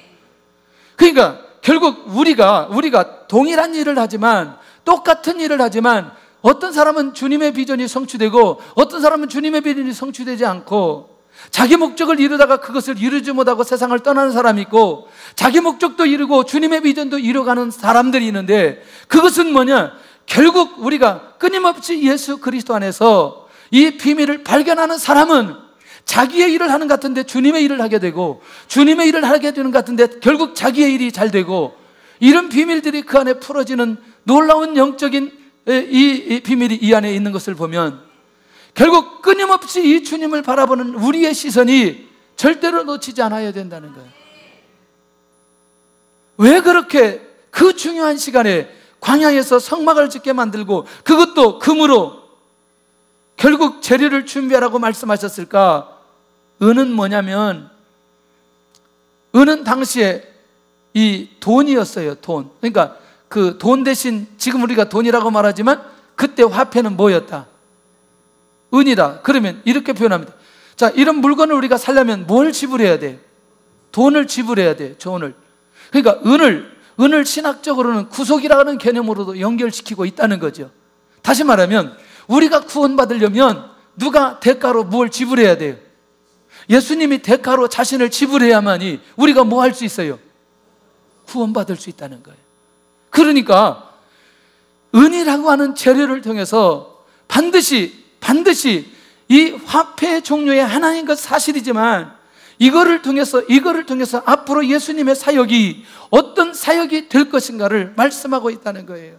S1: 그러니까 결국 우리가 동일한 일을 하지만, 똑같은 일을 하지만 어떤 사람은 주님의 비전이 성취되고 어떤 사람은 주님의 비전이 성취되지 않고 자기 목적을 이루다가 그것을 이루지 못하고 세상을 떠나는 사람이 있고 자기 목적도 이루고 주님의 비전도 이루어가는 사람들이 있는데 그것은 뭐냐? 결국 우리가 끊임없이 예수 그리스도 안에서 이 비밀을 발견하는 사람은 자기의 일을 하는 것 같은데 주님의 일을 하게 되고 주님의 일을 하게 되는 것 같은데 결국 자기의 일이 잘 되고 이런 비밀들이 그 안에 풀어지는 놀라운 영적인 이 비밀이 이 안에 있는 것을 보면 결국 끊임없이 이 주님을 바라보는 우리의 시선이 절대로 놓치지 않아야 된다는 거예요. 왜 그렇게 그 중요한 시간에 광야에서 성막을 짓게 만들고 그것도 금으로 결국 재료를 준비하라고 말씀하셨을까? 은은 뭐냐면 은은 당시에 이 돈이었어요. 돈. 그러니까 그 돈 대신 지금 우리가 돈이라고 말하지만 그때 화폐는 뭐였다? 은이다. 그러면 이렇게 표현합니다. 자, 이런 물건을 우리가 살려면 뭘 지불해야 돼요? 돈을 지불해야 돼요. 돈을. 그러니까 은을 신학적으로는 구속이라는 개념으로도 연결시키고 있다는 거죠. 다시 말하면 우리가 구원받으려면 누가 대가로 뭘 지불해야 돼요? 예수님이 대가로 자신을 지불해야만이 우리가 뭐 할 수 있어요? 구원받을 수 있다는 거예요. 그러니까 은이라고 하는 재료를 통해서 반드시 이 화폐의 종류의 하나인 것 사실이지만 이거를 통해서 앞으로 예수님의 사역이 어떤 사역이 될 것인가를 말씀하고 있다는 거예요.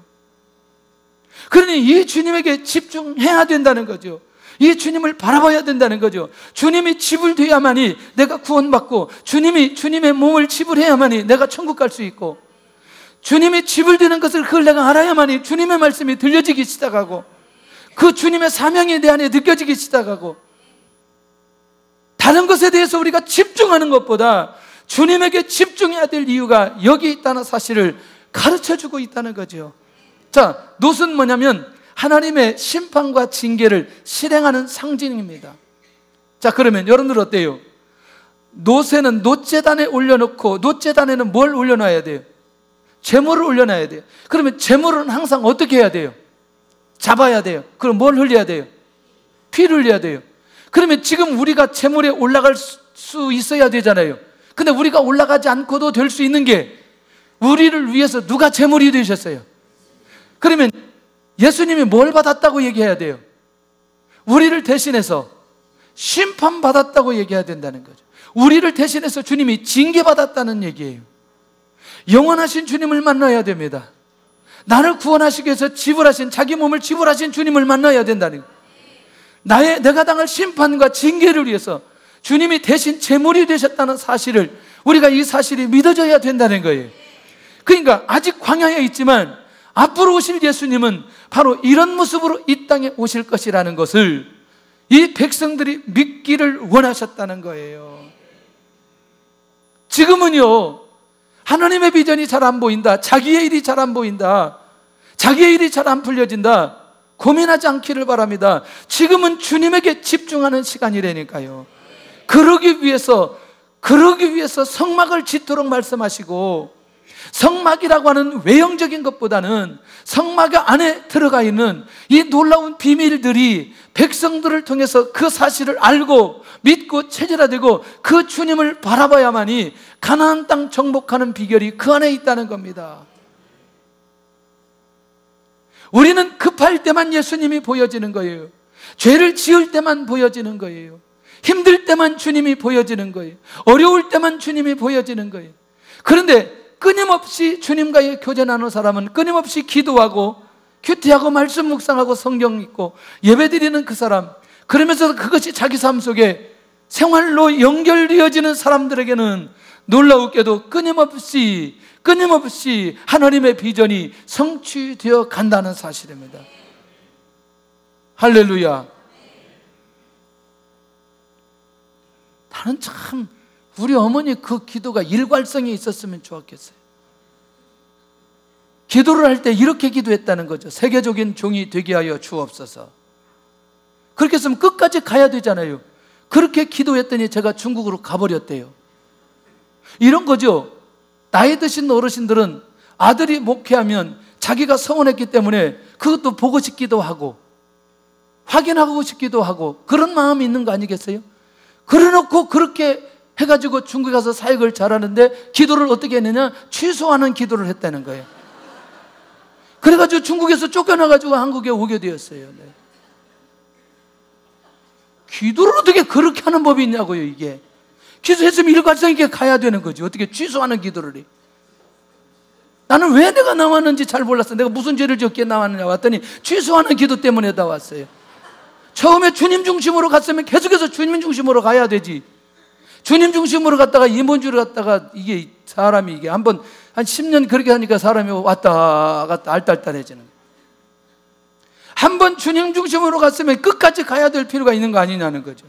S1: 그러니 이 주님에게 집중해야 된다는 거죠. 이 주님을 바라봐야 된다는 거죠. 주님이 지불돼야만이 내가 구원받고 주님의 몸을 지불해야만이 내가 천국 갈 수 있고 주님이 지불되는 것을 그걸 내가 알아야만이 주님의 말씀이 들려지기 시작하고 그 주님의 사명이 내 안에 느껴지기 시작하고 다른 것에 대해서 우리가 집중하는 것보다 주님에게 집중해야 될 이유가 여기 있다는 사실을 가르쳐주고 있다는 거죠. 자, 놋은 뭐냐면 하나님의 심판과 징계를 실행하는 상징입니다. 자, 그러면 여러분들 어때요? 놋에는 놋재단에 올려놓고 놋재단에는 뭘 올려놔야 돼요? 재물을 올려놔야 돼요. 그러면 재물은 항상 어떻게 해야 돼요? 잡아야 돼요. 그럼 뭘 흘려야 돼요? 피를 흘려야 돼요. 그러면 지금 우리가 재물에 올라갈 수 있어야 되잖아요. 근데 우리가 올라가지 않고도 될 수 있는 게 우리를 위해서 누가 재물이 되셨어요? 그러면 예수님이 뭘 받았다고 얘기해야 돼요? 우리를 대신해서 심판받았다고 얘기해야 된다는 거죠. 우리를 대신해서 주님이 징계받았다는 얘기예요. 영원하신 주님을 만나야 됩니다. 나를 구원하시기 위해서 지불하신, 자기 몸을 지불하신 주님을 만나야 된다는 거예요. 내가 당할 심판과 징계를 위해서 주님이 대신 제물이 되셨다는 사실을, 우리가 이 사실이 믿어져야 된다는 거예요. 그러니까 아직 광야에 있지만 앞으로 오실 예수님은 바로 이런 모습으로 이 땅에 오실 것이라는 것을 이 백성들이 믿기를 원하셨다는 거예요. 지금은요, 하나님의 비전이 잘 안 보인다, 자기의 일이 잘 안 보인다, 자기의 일이 잘 안 풀려진다, 고민하지 않기를 바랍니다. 지금은 주님에게 집중하는 시간이라니까요. 그러기 위해서 성막을 짓도록 말씀하시고 성막이라고 하는 외형적인 것보다는 성막 안에 들어가 있는 이 놀라운 비밀들이 백성들을 통해서 그 사실을 알고 믿고 체질화되고 그 주님을 바라봐야만이 가나안 땅 정복하는 비결이 그 안에 있다는 겁니다. 우리는 급할 때만 예수님이 보여지는 거예요. 죄를 지을 때만 보여지는 거예요. 힘들 때만 주님이 보여지는 거예요. 어려울 때만 주님이 보여지는 거예요. 그런데 끊임없이 주님과의 교제 나누는 사람은 끊임없이 기도하고 큐티하고 말씀 묵상하고 성경 읽고 예배드리는 그 사람, 그러면서 그것이 자기 삶 속에 생활로 연결되어지는 사람들에게는 놀라우게도 끊임없이 하나님의 비전이 성취되어 간다는 사실입니다. 할렐루야. 나는 참 우리 어머니 그 기도가 일관성이 있었으면 좋았겠어요. 기도를 할 때 이렇게 기도했다는 거죠. 세계적인 종이 되게 하여 주옵소서. 그렇게 했으면 끝까지 가야 되잖아요. 그렇게 기도했더니 제가 중국으로 가버렸대요. 이런 거죠. 나이 드신 어르신들은 아들이 목회하면 자기가 서운했기 때문에 그것도 보고 싶기도 하고 확인하고 싶기도 하고 그런 마음이 있는 거 아니겠어요? 그래놓고 그렇게 해가지고 중국에 가서 사역을 잘하는데 기도를 어떻게 했느냐? 취소하는 기도를 했다는 거예요. 그래가지고 중국에서 쫓겨나가지고 한국에 오게 되었어요. 네. 기도를 어떻게 그렇게 하는 법이 있냐고요, 이게. 기도했으면 일관성 있게 가야 되는 거지. 어떻게 취소하는 기도를 해. 나는 왜 내가 나왔는지 잘 몰랐어. 내가 무슨 죄를 지었기에 나왔느냐 왔더니 취소하는 기도 때문에 나왔어요. 처음에 주님 중심으로 갔으면 계속해서 주님 중심으로 가야 되지. 주님 중심으로 갔다가 이본주의로 갔다가 이게 사람이 이게 한 10년 그렇게 하니까 사람이 왔다 갔다 알딸딸해지는 거예요. 한번 주님 중심으로 갔으면 끝까지 가야 될 필요가 있는 거 아니냐는 거죠.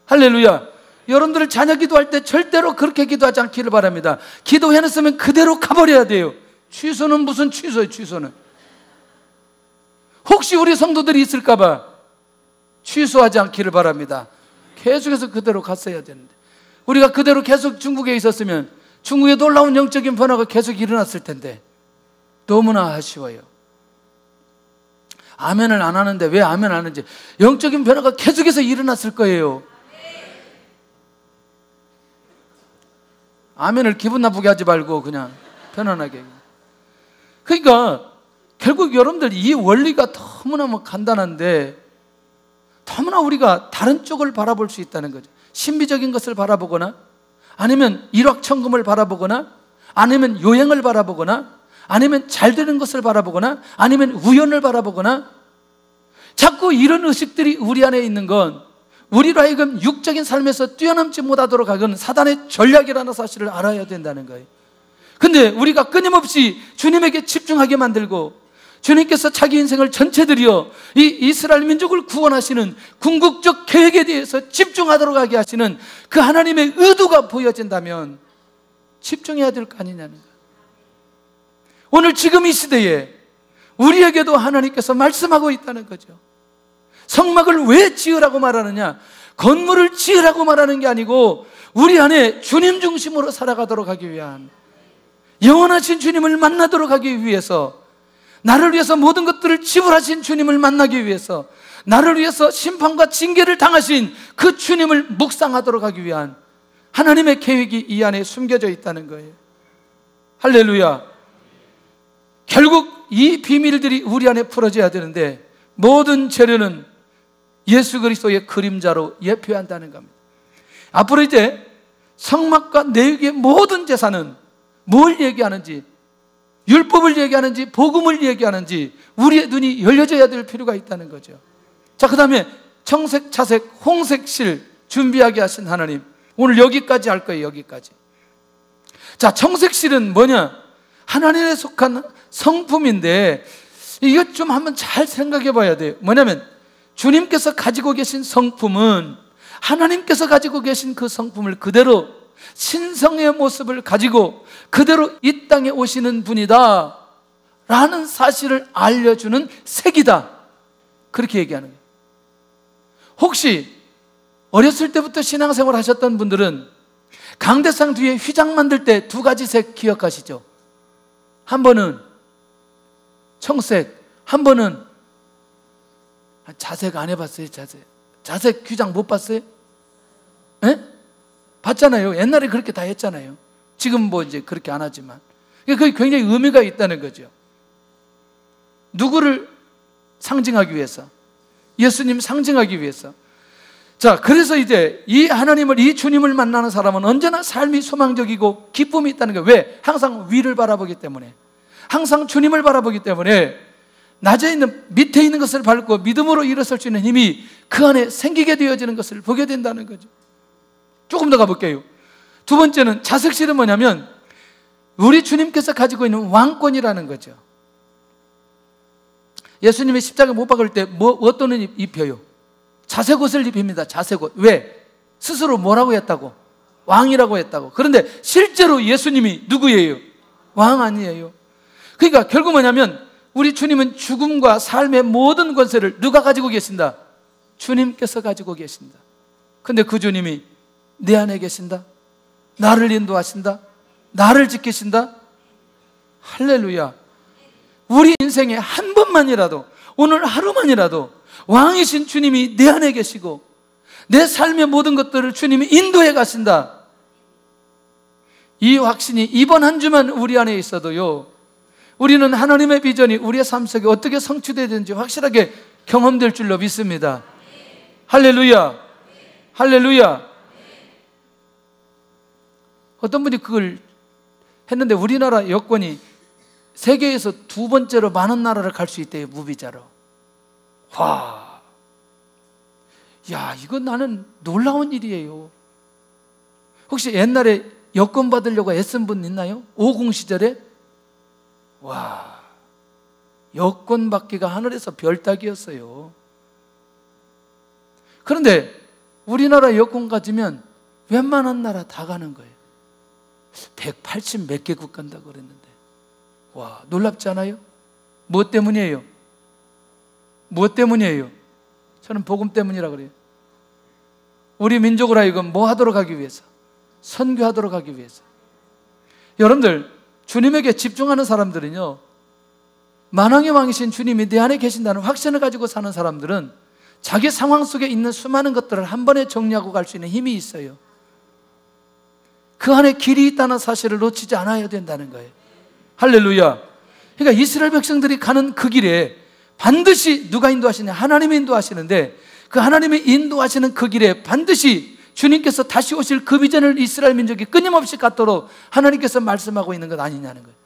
S1: 할렐루야. 여러분들 자녀 기도할 때 절대로 그렇게 기도하지 않기를 바랍니다. 기도해놨으면 그대로 가버려야 돼요. 취소는 무슨 취소예요, 취소는. 혹시 우리 성도들이 있을까봐 취소하지 않기를 바랍니다. 계속해서 그대로 갔어야 되는데 우리가 그대로 계속 중국에 있었으면 중국에 놀라운 영적인 변화가 계속 일어났을 텐데 너무나 아쉬워요. 아멘을 안 하는데 왜 아멘 안 하는지 영적인 변화가 계속해서 일어났을 거예요. 아멘을 기분 나쁘게 하지 말고 그냥 편안하게. 그러니까 결국 여러분들 이 원리가 너무나 간단한데 너무나 우리가 다른 쪽을 바라볼 수 있다는 거죠. 신비적인 것을 바라보거나 아니면 일확천금을 바라보거나 아니면 요행을 바라보거나 아니면 잘 되는 것을 바라보거나 아니면 우연을 바라보거나 자꾸 이런 의식들이 우리 안에 있는 건 우리로 하여금 육적인 삶에서 뛰어넘지 못하도록 하는 사단의 전략이라는 사실을 알아야 된다는 거예요. 근데 우리가 끊임없이 주님에게 집중하게 만들고 주님께서 자기 인생을 전체 들여 이 이스라엘 민족을 구원하시는 궁극적 계획에 대해서 집중하도록 하게 하시는 그 하나님의 의도가 보여진다면 집중해야 될 거 아니냐는 거예요. 오늘 지금 이 시대에 우리에게도 하나님께서 말씀하고 있다는 거죠. 성막을 왜 지으라고 말하느냐? 건물을 지으라고 말하는 게 아니고 우리 안에 주님 중심으로 살아가도록 하기 위한, 영원하신 주님을 만나도록 하기 위해서, 나를 위해서 모든 것들을 지불하신 주님을 만나기 위해서, 나를 위해서 심판과 징계를 당하신 그 주님을 묵상하도록 하기 위한 하나님의 계획이 이 안에 숨겨져 있다는 거예요. 할렐루야. 결국 이 비밀들이 우리 안에 풀어져야 되는데 모든 재료는 예수 그리스도의 그림자로 예표한다는 겁니다. 앞으로 이제 성막과 내육의 모든 제사는 뭘 얘기하는지, 율법을 얘기하는지 복음을 얘기하는지 우리의 눈이 열려져야 될 필요가 있다는 거죠. 자, 그 다음에 청색, 차색, 홍색 실 준비하게 하신 하나님, 오늘 여기까지 할 거예요. 여기까지. 자, 청색 실은 뭐냐? 하나님에 속한 성품인데 이것 좀 한번 잘 생각해 봐야 돼요. 뭐냐면 주님께서 가지고 계신 성품은 하나님께서 가지고 계신 그 성품을 그대로 신성의 모습을 가지고 그대로 이 땅에 오시는 분이다 라는 사실을 알려주는 색이다, 그렇게 얘기하는 거예요. 혹시 어렸을 때부터 신앙생활 하셨던 분들은 강대상 뒤에 휘장 만들 때 두 가지 색 기억하시죠? 한 번은 청색, 한 번은 자색. 안 해봤어요? 자색 휘장 못 봤어요? 예? 봤잖아요. 옛날에 그렇게 다 했잖아요. 지금 뭐 이제 그렇게 안 하지만. 그게 굉장히 의미가 있다는 거죠. 누구를 상징하기 위해서? 예수님 상징하기 위해서. 자, 그래서 이제 이 하나님을, 이 주님을 만나는 사람은 언제나 삶이 소망적이고 기쁨이 있다는 거예요. 왜? 항상 위를 바라보기 때문에, 항상 주님을 바라보기 때문에 낮에 있는, 밑에 있는 것을 밟고 믿음으로 일어설 수 있는 힘이 그 안에 생기게 되어지는 것을 보게 된다는 거죠. 조금 더 가볼게요. 두 번째는, 자석실은 뭐냐면 우리 주님께서 가지고 있는 왕권이라는 거죠. 예수님이 십자가 못 박을 때 어떤 옷 입혀요? 자색 옷을 입힙니다. 자색 옷. 왜? 스스로 뭐라고 했다고? 왕이라고 했다고. 그런데 실제로 예수님이 누구예요? 왕 아니에요. 그러니까 결국 뭐냐면 우리 주님은 죽음과 삶의 모든 권세를 누가 가지고 계신다? 주님께서 가지고 계신다. 근데 그 주님이 내 안에 계신다. 나를 인도하신다. 나를 지키신다. 할렐루야. 우리 인생에 한 번만이라도, 오늘 하루만이라도 왕이신 주님이 내 안에 계시고 내 삶의 모든 것들을 주님이 인도해 가신다. 이 확신이 이번 한 주만 우리 안에 있어도요, 우리는 하나님의 비전이 우리의 삶 속에 어떻게 성취되든지 확실하게 경험될 줄로 믿습니다. 할렐루야. 할렐루야. 어떤 분이 그걸 했는데 우리나라 여권이 세계에서 두 번째로 많은 나라를 갈 수 있대요. 무비자로. 와, 야, 이건 나는 놀라운 일이에요. 혹시 옛날에 여권 받으려고 애쓴 분 있나요? 50 시절에? 와, 여권 받기가 하늘에서 별 따기였어요. 그런데 우리나라 여권 가지면 웬만한 나라 다 가는 거예요. 180 몇 개국 간다고 그랬는데, 와, 놀랍지 않아요? 무엇 때문이에요? 무엇 때문이에요? 저는 복음 때문이라고 그래요. 우리 민족으로 하여금 뭐 하도록 하기 위해서? 선교하도록 하기 위해서. 여러분들, 주님에게 집중하는 사람들은요, 만왕의 왕이신 주님이 내 안에 계신다는 확신을 가지고 사는 사람들은 자기 상황 속에 있는 수많은 것들을 한 번에 정리하고 갈 수 있는 힘이 있어요. 그 안에 길이 있다는 사실을 놓치지 않아야 된다는 거예요. 할렐루야. 그러니까 이스라엘 백성들이 가는 그 길에 반드시 누가 인도하시냐? 하나님이 인도하시는데, 그 하나님이 인도하시는 그 길에 반드시 주님께서 다시 오실 그 비전을 이스라엘 민족이 끊임없이 갖도록 하나님께서 말씀하고 있는 것 아니냐는 거예요.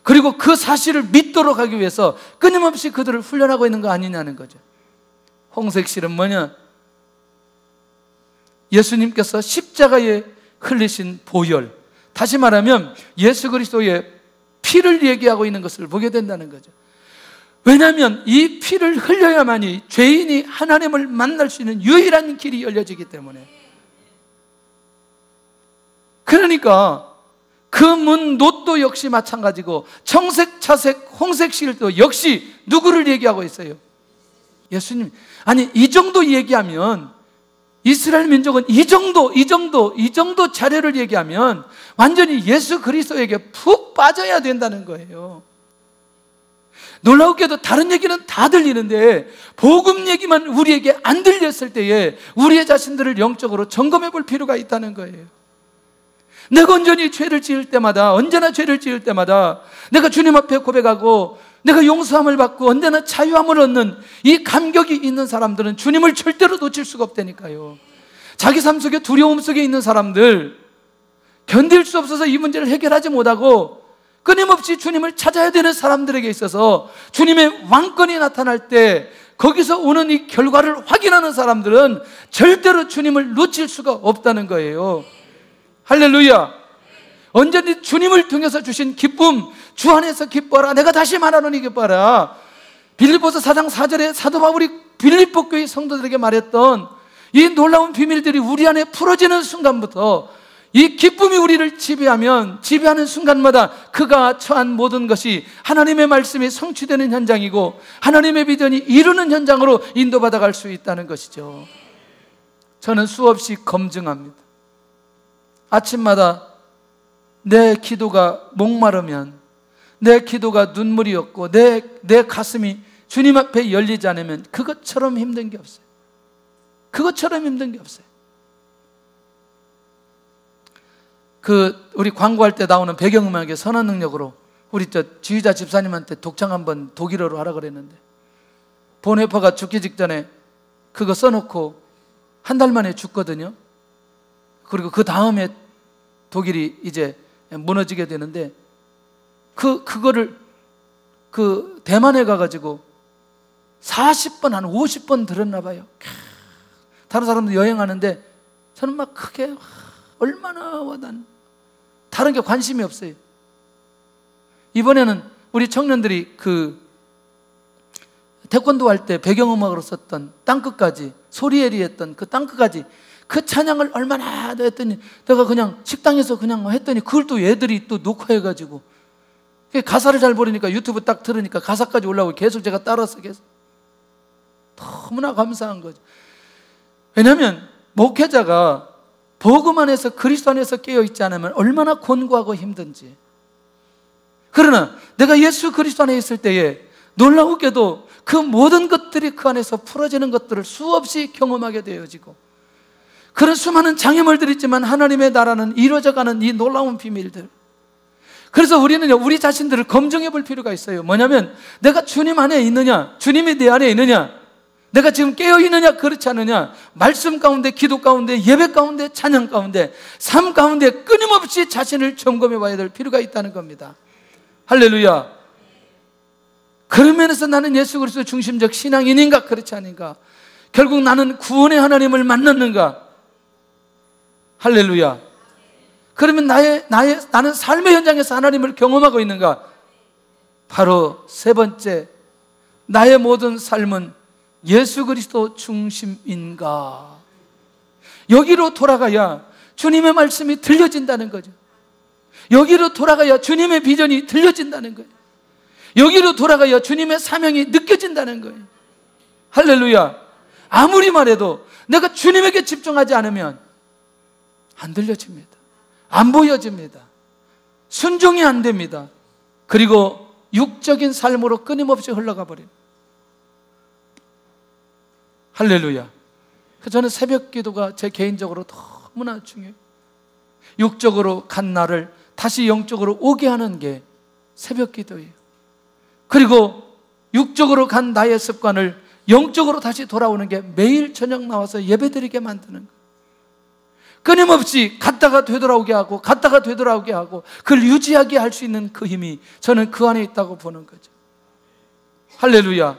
S1: 그리고 그 사실을 믿도록 하기 위해서 끊임없이 그들을 훈련하고 있는 거 아니냐는 거죠. 홍색실은 뭐냐? 예수님께서 십자가에 흘리신 보혈, 다시 말하면 예수 그리스도의 피를 얘기하고 있는 것을 보게 된다는 거죠. 왜냐하면 이 피를 흘려야만이 죄인이 하나님을 만날 수 있는 유일한 길이 열려지기 때문에. 그러니까 그 문 놋도 역시 마찬가지고, 청색, 차색, 홍색 실도 역시 누구를 얘기하고 있어요? 예수님. 아니, 이 정도 얘기하면, 이스라엘 민족은 이 정도 자료를 얘기하면 완전히 예수 그리스도에게 푹 빠져야 된다는 거예요. 놀라우게도 다른 얘기는 다 들리는데 복음 얘기만 우리에게 안 들렸을 때에 우리의 자신들을 영적으로 점검해 볼 필요가 있다는 거예요. 내가 언제나 죄를 지을 때마다 내가 주님 앞에 고백하고 내가 용서함을 받고 언제나 자유함을 얻는 이 감격이 있는 사람들은 주님을 절대로 놓칠 수가 없다니까요. 자기 삶 속에 두려움 속에 있는 사람들, 견딜 수 없어서 이 문제를 해결하지 못하고 끊임없이 주님을 찾아야 되는 사람들에게 있어서 주님의 왕권이 나타날 때 거기서 오는 이 결과를 확인하는 사람들은 절대로 주님을 놓칠 수가 없다는 거예요. 할렐루야. 언제든지 주님을 통해서 주신 기쁨, 주 안에서 기뻐라. 내가 다시 말하노니 기뻐라. 빌립보서 4장 4절에 사도 바울이 빌립보 교회 성도들에게 말했던 이 놀라운 비밀들이 우리 안에 풀어지는 순간부터 이 기쁨이 우리를 지배하는 순간마다 그가 처한 모든 것이 하나님의 말씀이 성취되는 현장이고 하나님의 비전이 이루는 현장으로 인도받아 갈 수 있다는 것이죠. 저는 수없이 검증합니다. 아침마다 내 기도가 목마르면, 내 기도가 눈물이었고 내 가슴이 주님 앞에 열리지 않으면 그것처럼 힘든 게 없어요. 그것처럼 힘든 게 없어요. 우리 광고할 때 나오는 배경음악의 선한 능력으로 우리 지휘자 집사님한테 독창 한번 독일어로 하라 그랬는데, 본회퍼가 죽기 직전에 그거 써놓고 한 달 만에 죽거든요. 그리고 그 다음에 독일이 이제 무너지게 되는데, 그거를 대만에 가가지고 40번, 한 50번 들었나 봐요. 다른 사람들 여행하는데 저는 막 크게, 얼마나 와단, 다른 게 관심이 없어요. 이번에는 우리 청년들이 태권도 할 때 배경음악으로 썼던 땅끝까지, 소리에리 했던 그 땅끝까지, 그 찬양을 얼마나 했더니, 내가 그냥 식당에서 그냥 했더니 그걸 또 얘들이 또 녹화해가지고, 가사를 잘 모르니까 유튜브 딱 들으니까 가사까지 올라오고 계속 제가 따라서 계속, 너무나 감사한 거죠. 왜냐하면 목회자가 복음 안에서, 그리스도 안에서 깨어있지 않으면 얼마나 곤고하고 힘든지. 그러나 내가 예수 그리스도 안에 있을 때에 놀라우게도 그 모든 것들이 그 안에서 풀어지는 것들을 수없이 경험하게 되어지고, 그런 수많은 장애물들이 있지만 하나님의 나라는 이루어져가는 이 놀라운 비밀들. 그래서 우리는 우리 자신들을 검증해 볼 필요가 있어요. 뭐냐면, 내가 주님 안에 있느냐, 주님이 내 안에 있느냐, 내가 지금 깨어있느냐, 그렇지 않느냐, 말씀 가운데, 기도 가운데, 예배 가운데, 찬양 가운데, 삶 가운데 끊임없이 자신을 점검해 봐야 될 필요가 있다는 겁니다. 할렐루야. 그런 면에서 나는 예수 그리스도 중심적 신앙인인가, 그렇지 않은가? 결국 나는 구원의 하나님을 만났는가? 할렐루야. 그러면 나는 삶의 현장에서 하나님을 경험하고 있는가? 바로 세 번째, 나의 모든 삶은 예수 그리스도 중심인가? 여기로 돌아가야 주님의 말씀이 들려진다는 거죠. 여기로 돌아가야 주님의 비전이 들려진다는 거예요. 여기로 돌아가야 주님의 사명이 느껴진다는 거예요. 할렐루야. 아무리 말해도 내가 주님에게 집중하지 않으면 안 들려집니다. 안 보여집니다. 순종이 안 됩니다. 그리고 육적인 삶으로 끊임없이 흘러가 버립니다. 할렐루야. 저는 새벽 기도가 제 개인적으로 너무나 중요해요. 육적으로 간 나를 다시 영적으로 오게 하는 게 새벽 기도예요. 그리고 육적으로 간 나의 습관을 영적으로 다시 돌아오는 게 매일 저녁 나와서 예배드리게 만드는 거예요. 끊임없이 갔다가 되돌아오게 하고, 갔다가 되돌아오게 하고, 그걸 유지하게 할 수 있는 그 힘이 저는 그 안에 있다고 보는 거죠. 할렐루야.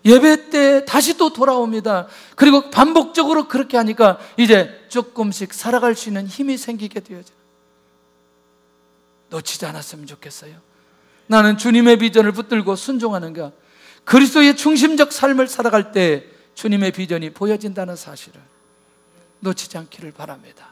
S1: 예배 때 다시 또 돌아옵니다. 그리고 반복적으로 그렇게 하니까 이제 조금씩 살아갈 수 있는 힘이 생기게 되어져요. 놓치지 않았으면 좋겠어요. 나는 주님의 비전을 붙들고 순종하는가? 그리스도의 중심적 삶을 살아갈 때 주님의 비전이 보여진다는 사실을 놓치지 않기를 바랍니다.